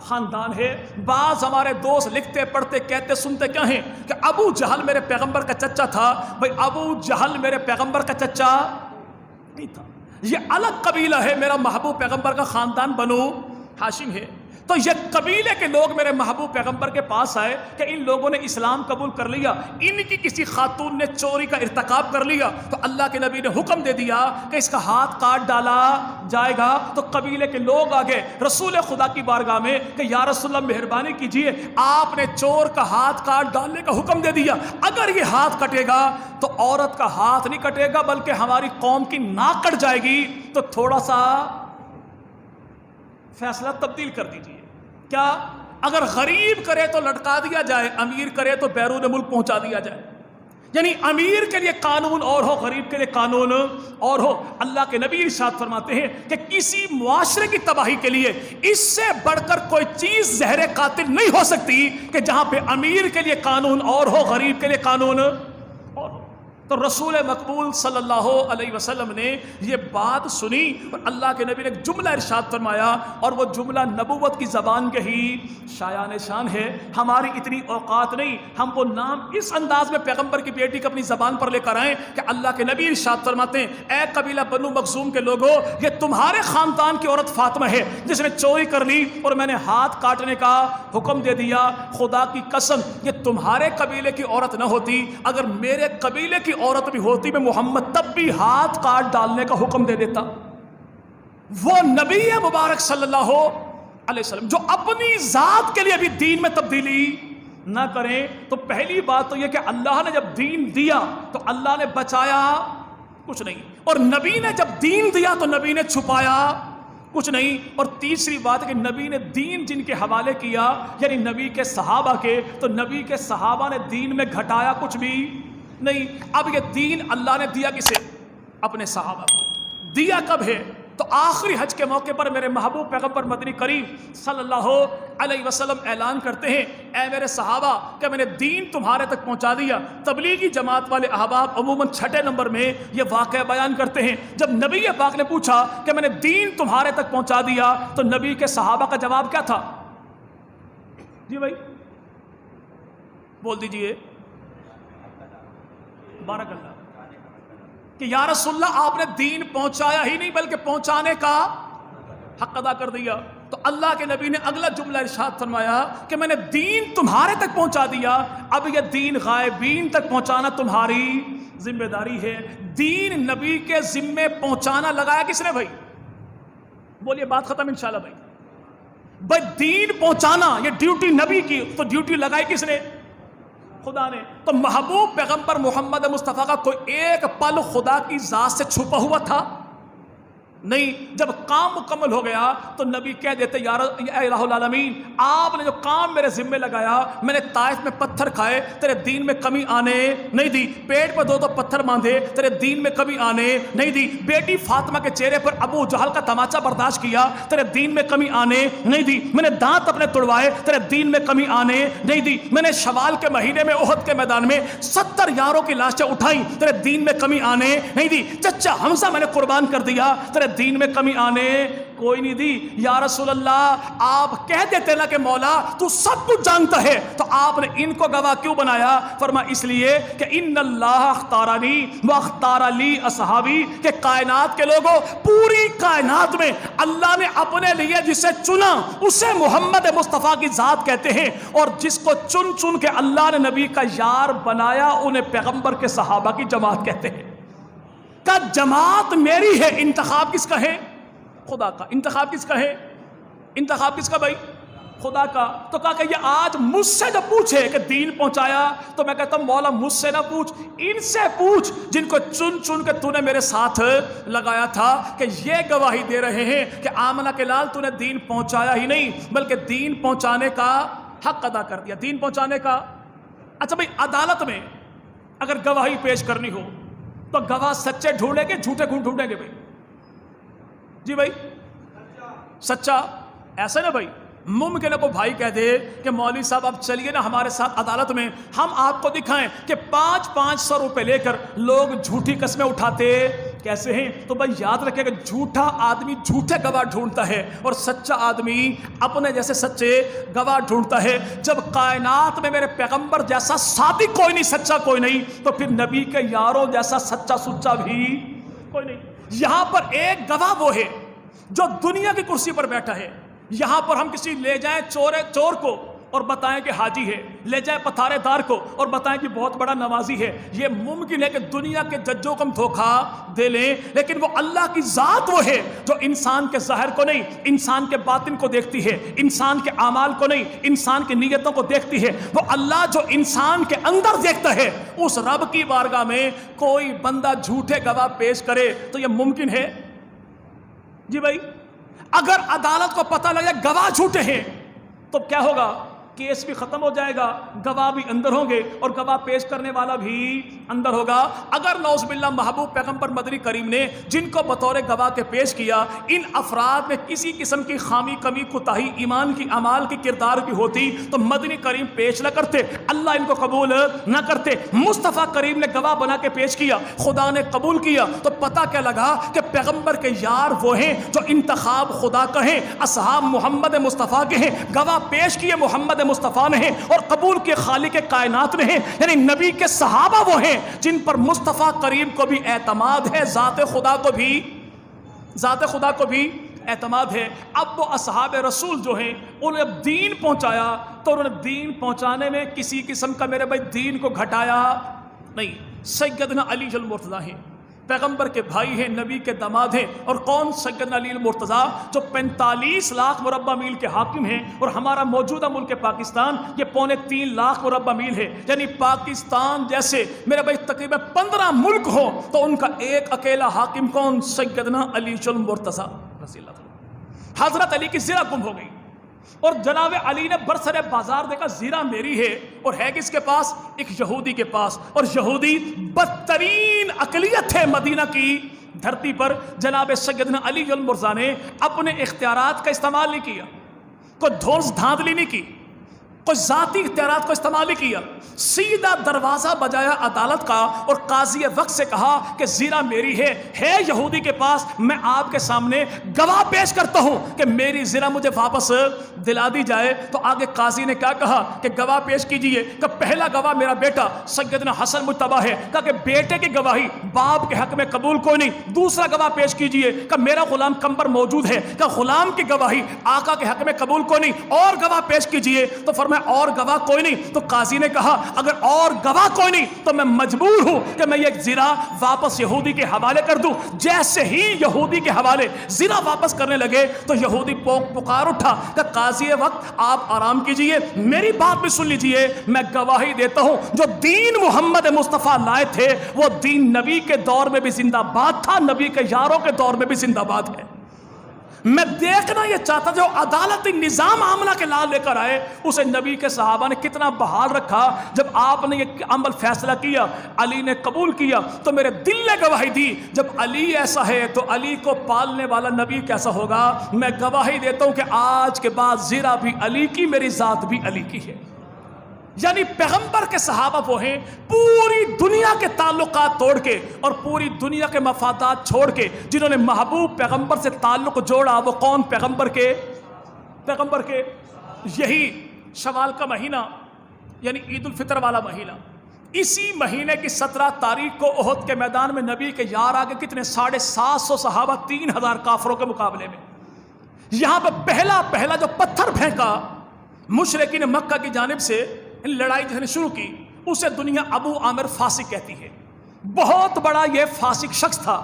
خاندان ہے۔ بعض ہمارے دوست لکھتے پڑھتے کہتے سنتے کیا ہیں کہ ابو جہل میرے پیغمبر کا چچا تھا۔ بھئی ابو جہل میرے پیغمبر کا چچا نہیں تھا، یہ الگ قبیلہ ہے، میرا محبوب پیغمبر کا خاندان بنو ہاشم ہے۔ تو یہ قبیلے کے لوگ میرے محبوب پیغمبر کے پاس آئے کہ ان لوگوں نے اسلام قبول کر لیا، ان کی کسی خاتون نے چوری کا ارتکاب کر لیا، تو اللہ کے نبی نے حکم دے دیا کہ اس کا ہاتھ کاٹ ڈالا جائے گا۔ تو قبیلے کے لوگ آگے رسول خدا کی بارگاہ میں کہ یا رسول اللہ مہربانی کیجئے، آپ نے چور کا ہاتھ کاٹ ڈالنے کا حکم دے دیا، اگر یہ ہاتھ کٹے گا تو عورت کا ہاتھ نہیں کٹے گا بلکہ ہماری قوم کی ناک کٹ جائے گی، تو تھوڑا سا فیصلہ تبدیل کر دیجئے۔ کیا؟ اگر غریب کرے تو لٹکا دیا جائے، امیر کرے تو بیرون ملک پہنچا دیا جائے، یعنی امیر کے لیے قانون اور ہو، غریب کے لیے قانون اور ہو۔ اللہ کے نبی ارشاد فرماتے ہیں کہ کسی معاشرے کی تباہی کے لیے اس سے بڑھ کر کوئی چیز زہر قاتل نہیں ہو سکتی کہ جہاں پہ امیر کے لیے قانون اور ہو، غریب کے لیے قانون اور ہو۔ تو رسول مقبول صلی اللہ علیہ وسلم نے یہ بات سنی اور اللہ کے نبی نے ایک جملہ ارشاد فرمایا، اور وہ جملہ نبوت کی زبان کے ہی شایان شان ہے۔ ہماری اتنی اوقات نہیں ہم وہ نام اس انداز میں پیغمبر کی بیٹی کو اپنی زبان پر لے کر آئیں کہ اللہ کے نبی ارشاد فرماتے ہیں، اے قبیلہ بنو مخزوم کے لوگوں، یہ تمہارے خاندان کی عورت فاطمہ ہے جس نے چوری کر لی اور میں نے ہاتھ کاٹنے کا حکم دے دیا۔ خدا کی قسم یہ تمہارے قبیلے کی عورت نہ ہوتی، اگر میرے قبیلے کی عورت بھی ہوتی میں محمد تب بھی ہاتھ کاٹ ڈالنے کا حکم دے دیتا۔ وہ نبی مبارک صلی اللہ علیہ السلام جو اپنی ذات کے لیے بھی دین میں تبدیلی نہ کریں، تو پہلی بات تو یہ کہ اللہ نے جب دین دیا تو اللہ نے بچایا کچھ نہیں، اور نبی نے جب دین دیا تو نبی نے چھپایا کچھ نہیں، اور تیسری بات ہے کہ نبی نے دین جن کے حوالے کیا یعنی نبی کے صحابہ کے، تو نبی کے صحابہ نے دین میں گھٹایا کچھ بھی نہیں۔ اب یہ دین اللہ نے دیا کسے؟ اپنے صحابہ کو۔ دیا کب ہے؟ تو آخری حج کے موقع پر میرے محبوب پیغمبر مدنی کریم صلی اللہ علیہ وسلم اعلان کرتے ہیں، اے میرے صحابہ کہ میں نے دین تمہارے تک پہنچا دیا۔ تبلیغی جماعت والے احباب عموماً 6 نمبر میں یہ واقعہ بیان کرتے ہیں، جب نبی پاک نے پوچھا کہ میں نے دین تمہارے تک پہنچا دیا تو نبی کے صحابہ کا جواب کیا تھا؟ جی بھائی بول دیجئے، بارک اللہ، کہ یا رسول اللہ آپ نے دین پہنچایا ہی نہیں بلکہ پہنچانے کا حق ادا کر دیا۔ تو اللہ کے نبی نے اگلا جملہ ارشاد فرمایا کہ میں نے دین تمہارے تک پہنچا دیا، اب یہ دین غائبین تک پہنچانا تمہاری ذمہ داری ہے۔ دین نبی کے ذمے پہنچانا لگایا کس نے بھائی؟ بولیے، بات ختم انشاءاللہ بھائی۔ بھائی دین پہنچانا یہ ڈیوٹی نبی کی، تو ڈیوٹی لگائی کس نے؟ خدا نے۔ تو محبوب پیغمبر محمد مصطفیٰ کا کوئی ایک پل خدا کی ذات سے چھپا ہوا تھا؟ نہیں۔ جب کام مکمل ہو گیا تو نبی کہہ دیتے، یا الہ العالمین، آپ نے جو کام میرے ذمہ لگایا، میں نے طائف میں پتھر کھائے، تیرے دین میں کمی آنے نہیں دی، پیٹ پر 2 پتھر باندھے، تیرے دین میں کمی آنے نہیں دی، بیٹی فاطمہ کے چہرے پر ابو جہل کا تماچا برداشت کیا، تیرے دین میں کمی آنے نہیں دی، میں نے دانت اپنے توڑوائے، تیرے دین میں کمی آنے نہیں دی، میں نے شوال کے مہینے میں احد کے میدان میں 70 یاروں کی لاشیں اٹھائیں، تیرے دین میں کمی آنے نہیں دی، چچا حمزہ میں نے قربان کر دیا، تیرے دین میں کمی آنے کوئی نہیں دی۔ یا رسول اللہ آپ کہہ دیتے نا کہ مولا تو سب کچھ جانتا ہے، تو آپ نے ان کو گواہ کیوں بنایا؟ فرما اس لیے کہ ان اللہ اختارنی واختار لی اصحابی، کہ کائنات کے لوگوں، پوری کائنات میں اللہ نے اپنے لیے جسے چنا اسے محمد مصطفیٰ کی ذات کہتے ہیں، اور جس کو چن چن کے اللہ نے نبی کا یار بنایا انہیں پیغمبر کے صحابہ کی جماعت کہتے ہیں۔ کہ جماعت میری ہے، انتخاب کس کا ہے؟ خدا کا۔ انتخاب کس کا ہے؟ انتخاب کس کا بھائی؟ خدا کا۔ تو کہا کہ یہ آج مجھ سے جب پوچھے کہ دین پہنچایا، تو میں کہتا ہوں مولا مجھ سے نہ پوچھ، ان سے پوچھ جن کو چن چن کے تو نے میرے ساتھ لگایا تھا، کہ یہ گواہی دے رہے ہیں کہ آمنہ کے لال تو نے دین پہنچایا ہی نہیں بلکہ دین پہنچانے کا حق ادا کر دیا، دین پہنچانے کا۔ اچھا بھائی، عدالت میں اگر گواہی پیش کرنی ہو تو گواہ سچے ڈھونڈیں گے جھوٹے ڈھونڈیں گے بھائی؟ جی بھائی سچا، ایسا نا بھائی ممکن ہے کوئی بھائی کہہ دے کہ مولوی صاحب آپ چلیے نا ہمارے ساتھ عدالت میں، ہم آپ کو دکھائیں کہ 500 روپے لے کر لوگ جھوٹی قسمیں اٹھاتے کیسے ہیں۔ تو بھائی یاد رکھے کہ جھوٹا آدمی جھوٹے گواہ ڈھونڈتا ہے اور سچا آدمی اپنے جیسے سچے گواہ ڈھونڈتا ہے۔ جب کائنات میں میرے پیغمبر جیسا صادق کوئی نہیں، سچا کوئی نہیں، تو پھر نبی کے یاروں جیسا سچا سچا بھی کوئی نہیں۔ یہاں پر ایک گواہ وہ ہے جو دنیا کی کرسی پر بیٹھا ہے۔ یہاں پر ہم کسی لے جائیں چور کو اور بتائیں کہ حاجی ہے، لے جائیں پتھارے دار کو اور بتائیں کہ بہت بڑا نمازی ہے، یہ ممکن ہے کہ دنیا کے ججوں کو ہم دھوکہ دے لیں، لیکن وہ اللہ کی ذات وہ ہے جو انسان کے ظاہر کو نہیں، انسان کے باطن کو دیکھتی ہے، انسان کے اعمال کو نہیں، انسان کی نیتوں کو دیکھتی ہے۔ وہ اللہ جو انسان کے اندر دیکھتا ہے، اس رب کی بارگاہ میں کوئی بندہ جھوٹے گواہ پیش کرے تو یہ ممکن ہے؟ جی بھائی اگر عدالت کو پتہ لگے گواہ جھوٹے ہیں تو کیا ہوگا؟ کیس بھی ختم ہو جائے گا، گواہ بھی اندر ہوں گے اور گواہ پیش کرنے والا بھی اندر ہوگا۔ اگر نعوذ باللہ محبوب پیغمبر مدنی کریم نے جن کو بطور گواہ کے پیش کیا ان افراد میں کسی قسم کی خامی کمی کوتاہی ایمان کی اعمال کی کردار کی ہوتی تو مدنی کریم پیش نہ کرتے، اللہ ان کو قبول نہ کرتے۔ مصطفیٰ کریم نے گواہ بنا کے پیش کیا، خدا نے قبول کیا، تو پتہ کیا لگا کہ پیغمبر کے یار وہ ہیں جو انتخاب خدا کا ہیں، اصحاب محمد مصطفیٰ کے ہیں، گواہ پیش کیے محمد مصطفیٰ نے ہیں اور قبول کے خالق کائنات نے ہیں، یعنی نبی کے صحابہ وہ ہیں جن پر مصطفیٰ کریم کو بھی اعتماد ہے، ذات خدا کو بھی اعتماد ہے۔ اب وہ اصحاب رسول جو ہیں انہیں دین پہنچایا تو انہوں نے دین پہنچانے میں کسی قسم کا میرے بھائی دین کو گھٹایا نہیں۔ سیدنا علی المرتضیٰ ہیں، پیغمبر کے بھائی ہیں، نبی کے داماد ہیں، اور کون؟ سیدنا علی المرتضیٰ، جو 45 لاکھ مربع میل کے حاکم ہیں، اور ہمارا موجودہ ملک پاکستان یہ 3.25 لاکھ مربع میل ہے، یعنی پاکستان جیسے میرے بھائی تقریباً 15 ملک ہو تو ان کا ایک اکیلا حاکم کون؟ سیدنا علی المرتضیٰ رضی اللہ عنہ۔ حضرت علی کی زرہ گم ہو گئی، اور جناب علی نے برسر بازار دیکھا زیرہ میری ہے، اور ہے کس کے پاس؟ ایک یہودی کے پاس، اور یہودی بدترین اقلیت ہے مدینہ کی دھرتی پر۔ جناب سیدنا علی المرتضیٰ نے اپنے اختیارات کا استعمال نہیں کیا، کوئی دھونس دھاندلی نہیں کی، کوئی ذاتی اختیارات کو استعمال نہیں کیا، سیدھا دروازہ بجایا عدالت کا، اور قاضی وقت سے کہا کہ زیرہ میری ہے یہودی کے پاس، میں آپ کے سامنے گواہ پیش کرتا ہوں کہ میری زیرہ مجھے واپس دلا دی جائے۔ تو آگے قاضی نے کیا کہا کہ گواہ پیش کیجئے، کہ پہلا گواہ میرا بیٹا سیدنا حسن مجتبیٰ ہے، کہا کہ بیٹے کی گواہی باپ کے حق میں قبول کوئی نہیں۔ دوسرا گواہ پیش کیجئے، کہ میرا غلام قمبر موجود ہے، کہ غلام کی گواہی آقا کے حق میں قبول کوئی نہیں۔ اور گواہ پیش کیجئے، تو فرمایا اور گواہ کوئی نہیں۔ تو قاضی نے کہا اگر اور گواہ کوئی نہیں تو میں مجبور ہوں کہ میں یہ زرہ واپس یہودی کے حوالے کر دوں۔ جیسے ہی یہودی کے حوالے زرہ واپس کرنے لگے تو یہودی پکار اٹھا کہ قاضی وقت آپ آرام کیجئے، میری بات بھی سن لیجئے، میں گواہی دیتا ہوں جو دین محمد مصطفیٰ لائے تھے وہ دین نبی کے دور میں بھی زندہ باد تھا، نبی کے یاروں کے دور میں بھی زندہ باد ہے۔ میں دیکھنا یہ چاہتا جو عدالتی نظام عاملہ کے لال لے کر آئے اسے نبی کے صحابہ نے کتنا بحال رکھا۔ جب آپ نے یہ عمل فیصلہ کیا، علی نے قبول کیا، تو میرے دل نے گواہی دی جب علی ایسا ہے تو علی کو پالنے والا نبی کیسا ہوگا۔ میں گواہی دیتا ہوں کہ آج کے بعد زیرہ بھی علی کی، میری ذات بھی علی کی ہے۔ یعنی پیغمبر کے صحابہ وہ ہیں پوری دنیا کے تعلقات توڑ کے اور پوری دنیا کے مفادات چھوڑ کے جنہوں نے محبوب پیغمبر سے تعلق جوڑا۔ وہ کون؟ پیغمبر کے یہی شوال کا مہینہ یعنی عید الفطر والا مہینہ، اسی مہینے کی 17 تاریخ کو احد کے میدان میں نبی کے یار آگے کتنے 750 صحابہ 3000 کافروں کے مقابلے میں، یہاں پہ پہلا جو پتھر پھینکا مشرکین مکہ کی جانب سے لڑائی جس نے شروع کی اسے دنیا ابو عامر فاسق کہتی ہے۔ بہت بڑا یہ فاسق شخص تھا،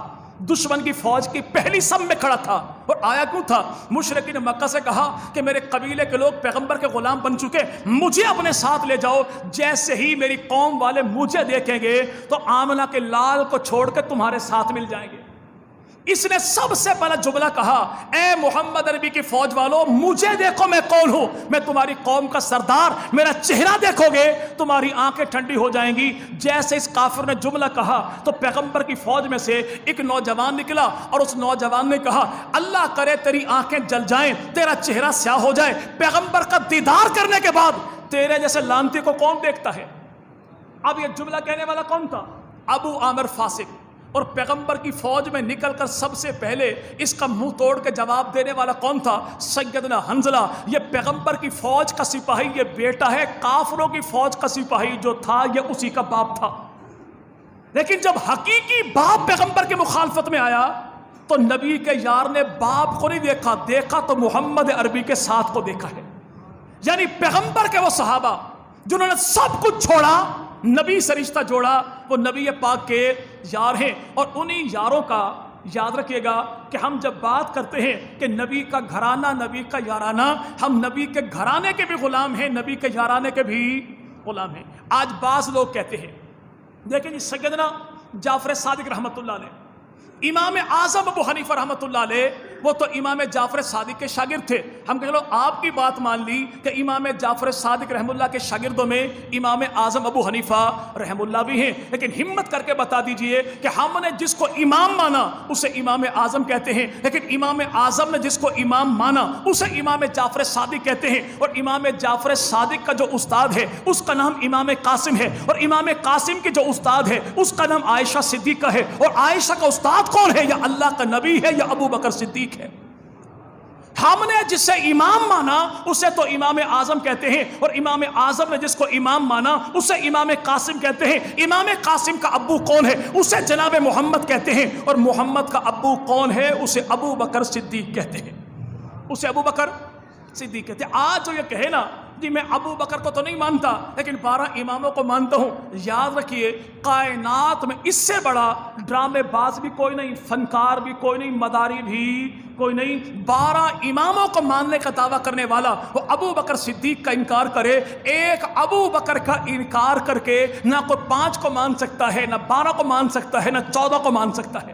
دشمن کی فوج کی پہلی صف میں کھڑا تھا، اور آیا کیوں تھا؟ مشرکین مکہ سے کہا کہ میرے قبیلے کے لوگ پیغمبر کے غلام بن چکے، مجھے اپنے ساتھ لے جاؤ، جیسے ہی میری قوم والے مجھے دیکھیں گے تو آمنہ کے لال کو چھوڑ کے تمہارے ساتھ مل جائیں گے۔ اس نے سب سے پہلا جملہ کہا اے محمد عربی کی فوج والو مجھے دیکھو میں کون ہوں، میں تمہاری قوم کا سردار، میرا چہرہ دیکھو گے تمہاری آنکھیں ٹھنڈی ہو جائیں گی۔ جیسے اس کافر نے جملہ کہا تو پیغمبر کی فوج میں سے ایک نوجوان نکلا اور اس نوجوان نے کہا اللہ کرے تیری آنکھیں جل جائیں، تیرا چہرہ سیاہ ہو جائے، پیغمبر کا دیدار کرنے کے بعد تیرے جیسے لانتی کو کون دیکھتا ہے۔ اب یہ جملہ کہنے والا کون تھا؟ ابو عامر فاسق۔ اور پیغمبر کی فوج میں نکل کر سب سے پہلے اس کا منہ توڑ کے جواب دینے والا کون تھا؟ سیدنا حنظلہ۔ یہ پیغمبر کی فوج کا سپاہی یہ بیٹا ہے، کافروں کی فوج کا سپاہی جو تھا یہ اسی کا باپ تھا۔ لیکن جب حقیقی باپ پیغمبر کی مخالفت میں آیا تو نبی کے یار نے باپ کو نہیں دیکھا تو محمد عربی کے ساتھ کو دیکھا ہے۔ یعنی پیغمبر کے وہ صحابہ جنہوں نے سب کچھ چھوڑا، نبی سے رشتہ جوڑا، وہ نبی پاک کے یار ہیں۔ اور انہی یاروں کا یاد رکھیے گا کہ ہم جب بات کرتے ہیں کہ نبی کا گھرانہ، نبی کا یارانہ، ہم نبی کے گھرانے کے بھی غلام ہیں، نبی کے یارانے کے بھی غلام ہیں۔ آج بعض لوگ کہتے ہیں دیکھیں جی سیدنا جعفر صادق رحمۃ اللہ علیہ، امام اعظم ابو حنیفہ رحمۃ اللہ علیہ، وہ تو امام جعفر صادق کے شاگرد تھے۔ ہم کہ چلو آپ کی بات مان لی کہ امام جعفر صادق رحم اللہ کے شاگردوں میں امام اعظم ابو حنیفہ رحم اللہ بھی ہیں، لیکن ہمت کر کے بتا دیجئے کہ ہم نے جس کو امام مانا اسے امام اعظم کہتے ہیں، لیکن امام اعظم نے جس کو امام مانا اسے امام جعفر صادق کہتے ہیں۔ اور امام جعفر صادق کا جو استاد ہے اس کا نام امام قاسم ہے، اور امام قاسم کے جو استاد ہے اس کا نام عائشہ صدیقہ ہے، اور عائشہ کا استاد کون ہے؟ یا اللہ کا نبی ہے یا ابو بکر صدیق ہے۔ ہم نے جسے امام مانا اسے تو امام اعظم کہتے ہیں، اور امام اعظم نے جس کو امام مانا اسے امام قاسم کہتے ہیں۔ امام قاسم کا ابو کون ہے؟ اسے جناب محمد کہتے ہیں، اور محمد کا ابو کون ہے؟ اسے ابو بکر صدیق کہتے ہیں، اسے ابو بکر صدیق کہتے ہیں آج جو یہ کہے نا جی میں ابو بکر کو تو نہیں مانتا لیکن 12 اماموں کو مانتا ہوں، یاد رکھیے کائنات میں اس سے بڑا ڈرامے باز بھی کوئی نہیں، فنکار بھی کوئی نہیں، مداری بھی کوئی نہیں۔ 12 اماموں کو ماننے کا دعویٰ کرنے والا وہ ابو بکر صدیق کا انکار کرے، ایک ابو بکر کا انکار کر کے نہ کوئی 5 کو مان سکتا ہے، نہ 12 کو مان سکتا ہے، نہ 14 کو مان سکتا ہے۔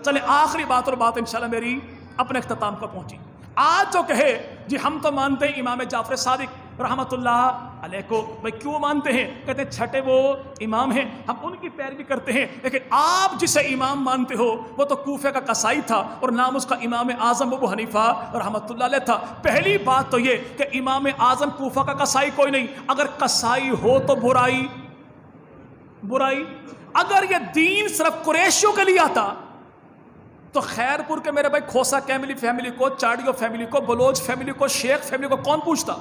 چلے آخری بات اور بات انشاءاللہ میری اپنے اختتام پر پہنچی۔ آج جو کہے جی ہم تو مانتے ہیں امام جعفر صادق رحمت اللہ علیہ کو، بھائی کیوں مانتے ہیں؟ کہتے ہیں چھٹے وہ امام ہیں، ہم ان کی پیروی کرتے ہیں، لیکن آپ جسے امام مانتے ہو وہ تو کوفے کا قصائی تھا اور نام اس کا امام اعظم ابو حنیفہ رحمت اللہ علیہ تھا۔ پہلی بات تو یہ کہ امام اعظم کوفہ کا قصائی کوئی نہیں، اگر قصائی ہو تو برائی، اگر یہ دین صرف قریشیوں کے لیے آتا تو خیر پور کے میرے بھائی کھوسا فیملی کو، چاڑیو فیملی کو، بلوچ فیملی کو، شیخ فیملی کو کون پوچھتا؟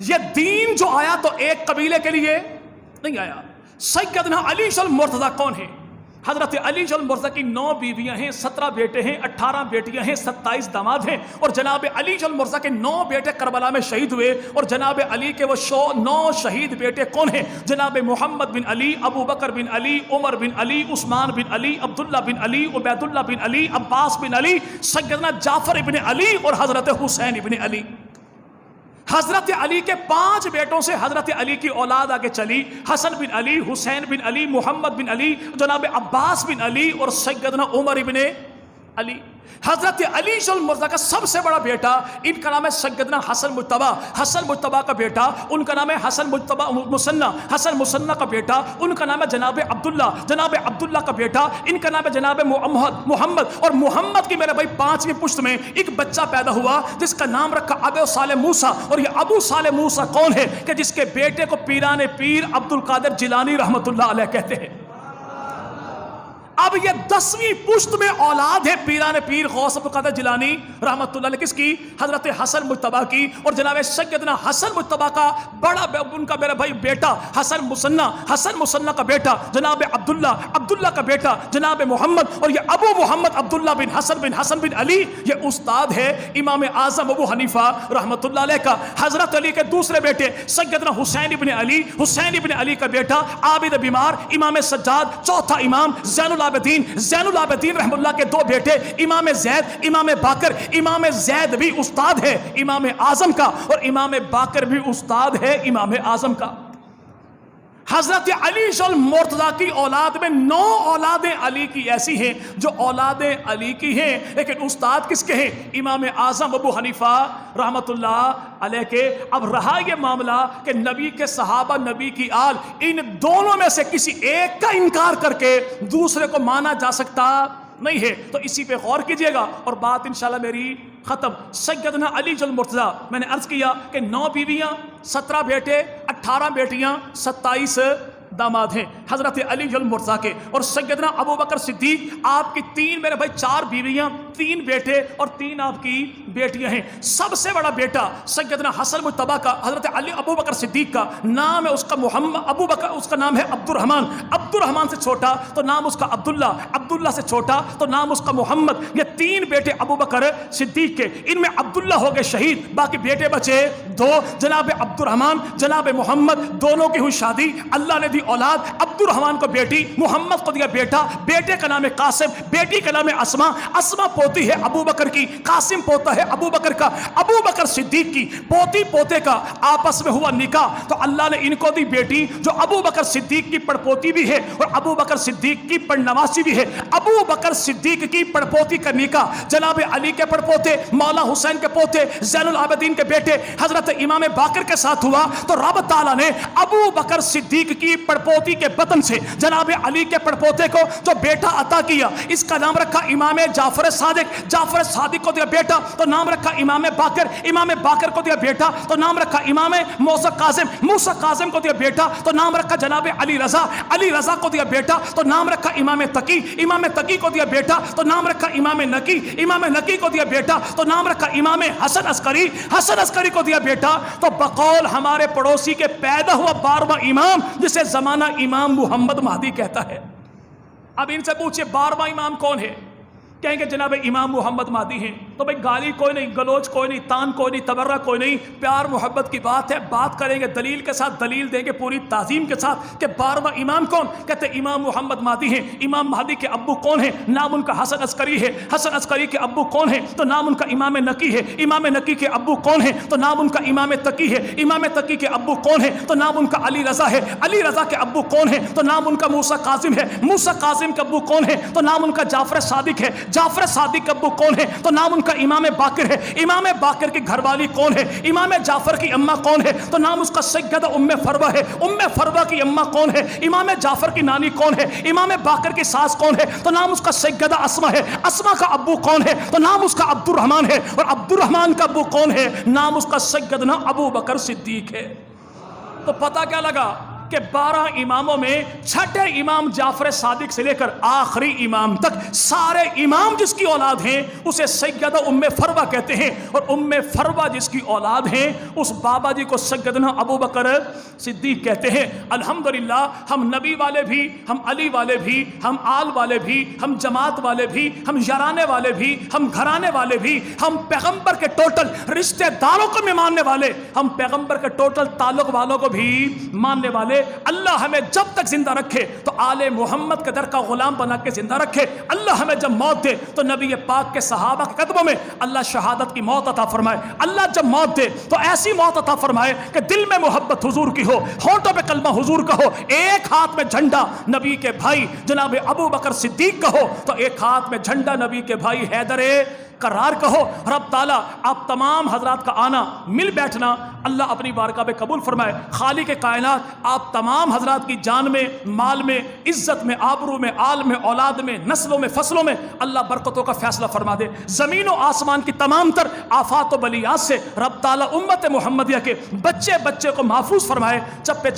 یہ دین جو آیا تو ایک قبیلے کے لیے نہیں آیا۔ سیدنا علی المرتضیٰ کون ہے؟ حضرت علی المرتضیٰ کی 9 بیویاں ہیں، 17 بیٹے ہیں، 18 بیٹیاں ہیں، 27 داماد ہیں، اور جناب علی المرتضیٰ کے 9 بیٹے کربلا میں شہید ہوئے، اور جناب علی کے وہ 9 شہید بیٹے کون ہیں؟ جناب محمد بن علی، ابو بکر بن علی، عمر بن علی، عثمان بن علی، عبداللہ بن علی، عبید اللہ بن علی، عباس بن علی، سیدنا جعفر ابن علی اور حضرت حسین ابن علی۔ حضرت علی کے 5 بیٹوں سے حضرت علی کی اولاد آگے چلی، حسن بن علی، حسین بن علی، محمد بن علی، جناب عباس بن علی اور سیدنا عمر ابن علی۔ حضرت علی المرتضیٰ کا سب سے بڑا بیٹا، ان کا نام ہے سیدنا حسن مجتبیٰ، حسن مجتبیٰ کا بیٹا ان کا نام ہے حسن مجتبیٰ مصنع، حسن مصنع کا بیٹا ان کا نام ہے جناب عبداللہ، جناب عبداللہ کا بیٹا ان کا نام ہے جناب محمد، اور محمد کی میرے بھائی 5ویں پشت میں ایک بچہ پیدا ہوا جس کا نام رکھا ابو صالح موسیٰ، اور یہ ابو صالح موسیٰ کون ہے؟ کہ جس کے بیٹے کو پیران پیر عبد القادر جیلانی رحمت اللہ علیہ کہتے ہیں۔ اب یہ 10ویں پشت میں اولاد ہے پیران پیر غوث عبد القادر جیلانی رحمت اللہ علیہ، کس کی؟ حضرت حسن مجتبیٰ کی، اور جناب سیدنا حسن مجتبیٰ کا بڑا ان کا میرا بھائی بیٹا حسن مصنع کا بیٹا جناب عبداللہ کا بیٹا جناب محمد، اور یہ ابو محمد عبداللہ بن حسن بن علی یہ استاد ہے امام اعظم ابو حنیفہ رحمت اللہ علیہ کا۔ حضرت علی کے دوسرے بیٹے سیدنا حسین ابن علی کا بیٹا عابد بیمار امام سجاد، چوتھا امام زین العابدین رحم اللہ کے 2 بیٹے امام زید، امام باقر۔ امام زید بھی استاد ہے امام اعظم کا، اور امام باقر بھی استاد ہے امام اعظم کا۔ حضرت علی المرتضیٰ کی اولاد میں 9 اولادیں علی کی ایسی ہیں جو اولادیں علی کی ہیں لیکن استاد کس کے ہیں؟ امام اعظم ابو حنیفہ رحمت اللہ علیہ کے۔ اب رہا یہ معاملہ کہ نبی کے صحابہ، نبی کی آل، ان دونوں میں سے کسی ایک کا انکار کر کے دوسرے کو مانا جا سکتا نہیں ہے، تو اسی پہ غور کیجئے گا اور بات انشاءاللہ میری ختم۔ سیدنا علی المرتضیٰ، میں نے عرض کیا کہ 9 بیویاں، 17 بیٹے، 18 بیٹیاں، 27 داماد ہیں حضرت علی المرتضیٰ کے، اور سیدنا ابو بکر صدیق آپ کی 3 میرے بھائی 4 بیویاں، 3 بیٹے اور 3 آپ کی بیٹیاں ہیں۔ سب سے بڑا بیٹا سیدنا حسن مجتبیٰ کا حضرت علی ابو بکر صدیق کا نام ہے اس کا محمد، ابو بکر اس کا نام ہے عبد الرحمن سے چھوٹا تو نام اس کا عبداللہ سے چھوٹا تو نام اس کا محمد۔ یہ 3 بیٹے ابو بکر صدیق کے، ان میں عبداللہ ہو گئے شہید، باقی بیٹے بچے 2، جناب عبد الرحمن جناب محمد، دونوں کی ہوئی شادی، اللہ نے دی اولاد، عبد الرحمن کو بیٹی، محمد کو دیا بیٹا، بیٹے کا نام ہے قاسم، بیٹی کا نام ہے اسما پوتی ہے ابو بکر کی، قاسم پوتا ہے ابو بکر کا، ابو بکر صدیق کی پوتی پوتے کا آپس میں ہوا نکاح تو اللہ نے ان کو دی بیٹی جو ابو بکر صدیق کی پڑپوتی بھی ہے اور ابو بکر صدیق کی پڑنواسی بھی ہے۔ ابو بکر صدیق کی پڑپوتی کا نکاح جناب علی کے پڑپوتے مولا حسین کے پوتے زین العابدین کے بیٹے حضرت امام باقر کے ساتھ ہوا تو رب تعالیٰ نے ابو بکر صدیق کی پڑپوتی کے بطن سے جناب علی کے پڑپوتے کو جو بیٹا عطا کیا، اس کا نام رکھا امام جعفر صادق کو دیا بیٹا تو نام رکھا امام باقر کو دیا بیٹا تو نام رکھا امام موسیٰ کاظم کو دیا بیٹا تو نام رکھا جناب علی رضا کو دیا بیٹا تو نام رکھا امام تقی کو دیا بیٹا تو نام رکھا امام نقی کو دیا بیٹا تو نام رکھا امام حسن عسکری کو دیا بیٹا۔ تو بقول ہمارے پڑوسی کے پیدا ہوا 12واں امام جسے زمانہ امام محمد مہدی کہتا ہے۔ اب ان سے پوچھئے 12واں امام کون ہے؟ کہیں گے جناب امام محمد مہدی ہیں، تو بھئی گالی کوئی نہیں، گلوچ کوئی نہیں، تان کوئی نہیں، تبرہ کوئی نہیں، پیار محبت کی بات ہے، بات کریں گے دلیل کے ساتھ، دلیل دیں گے پوری تعظیم کے ساتھ کہ 12واں امام کون؟ کہتے امام محمد مہدی ہیں۔ امام مہدی کے ابو کون ہیں؟ نام ان کا حسن عسکری ہے۔ حسن عسکری کے ابو کون ہیں؟ تو نام ان کا امام نقی ہے۔ امام نقی کے ابو کون ہیں؟ تو نام ان کا امام تقی ہے۔ امام تقی کے ابو کون ہیں؟ تو نام ان کا علی رضا ہے۔ علی رضا کے ابو کون ہیں؟ تو نام ان کا موسیٰ کاظم ہے۔ موسیٰ کاظم کے ابو کون ہیں؟ تو نام ان کا جعفر صادق ہے۔ جعفر صادق کے ابو کون ہیں؟ تو نام ان کا امام باقر ہے۔ امام باقر کی گھر والی کون ہے؟ امام جعفر کی اماں کون ہے؟ تو نام اس کا سیدہ ام فروہ ہے۔ ام فروہ کی اماں کون ہے؟ امام جعفر کی نانی کون ہے؟ امام باقر کی ساس کون ہے؟ تو نام اس کا سیدہ اسما ہے۔ اسما کا ابو کون ہے؟ تو نام اس کا عبد الرحمن ہے۔ اور عبد الرحمن کا ابو کون ہے؟ نام اس کا سیدنا ابو بکر صدیق ہے۔ تو پتہ کیا لگا کہ 12 اماموں میں چھٹے امام جعفر صادق سے لے کر آخری امام تک سارے امام جس کی اولاد ہیں اسے سیدہ ام فروہ کہتے ہیں، اور ام فروہ جس کی اولاد ہیں اس بابا جی کو سیدنا ابو بکر صدیق کہتے ہیں۔ الحمدللہ ہم نبی والے بھی، ہم علی والے بھی، ہم آل والے بھی، ہم جماعت والے بھی، ہم یارانے والے بھی، ہم گھرانے والے بھی، ہم پیغمبر کے ٹوٹل رشتہ داروں کو بھی ماننے والے، ہم پیغمبر کے ٹوٹل تعلق والوں کو بھی ماننے والے۔ اللہ ہمیں جب تک زندہ رکھے تو آل محمد کے در کا غلام بنا کے زندہ رکھے۔ اللہ ہمیں جب موت دے تو نبی پاک کے صحابہ کے قدموں میں اللہ شہادت کی موت عطا فرمائے۔ اللہ جب موت دے تو ایسی موت عطا فرمائے کہ دل میں محبت حضور کی ہو، ہونٹوں پہ کلمہ حضور کا ہو، ایک ہاتھ میں جھنڈا نبی کے بھائی جناب ابو بکر صدیق کا ہو، تو ایک ہاتھ میں جھنڈا نبی کے بھائی حیدر قرار کہو۔ رب تعالیٰ آپ تمام حضرات کا آنا، مل بیٹھنا اللہ اپنی بارگاہ میں قبول فرمائے۔ خالق کائنات آپ تمام حضرات کی جان میں، مال میں، عزت میں، آبرو میں، آل میں، اولاد میں، نسلوں میں، فصلوں میں اللہ برکتوں کا فیصلہ فرما دے۔ زمین و آسمان کی تمام تر آفات و بلیات سے رب تعالیٰ امت محمدیہ کے بچے بچے کو محفوظ فرمائے۔ چپے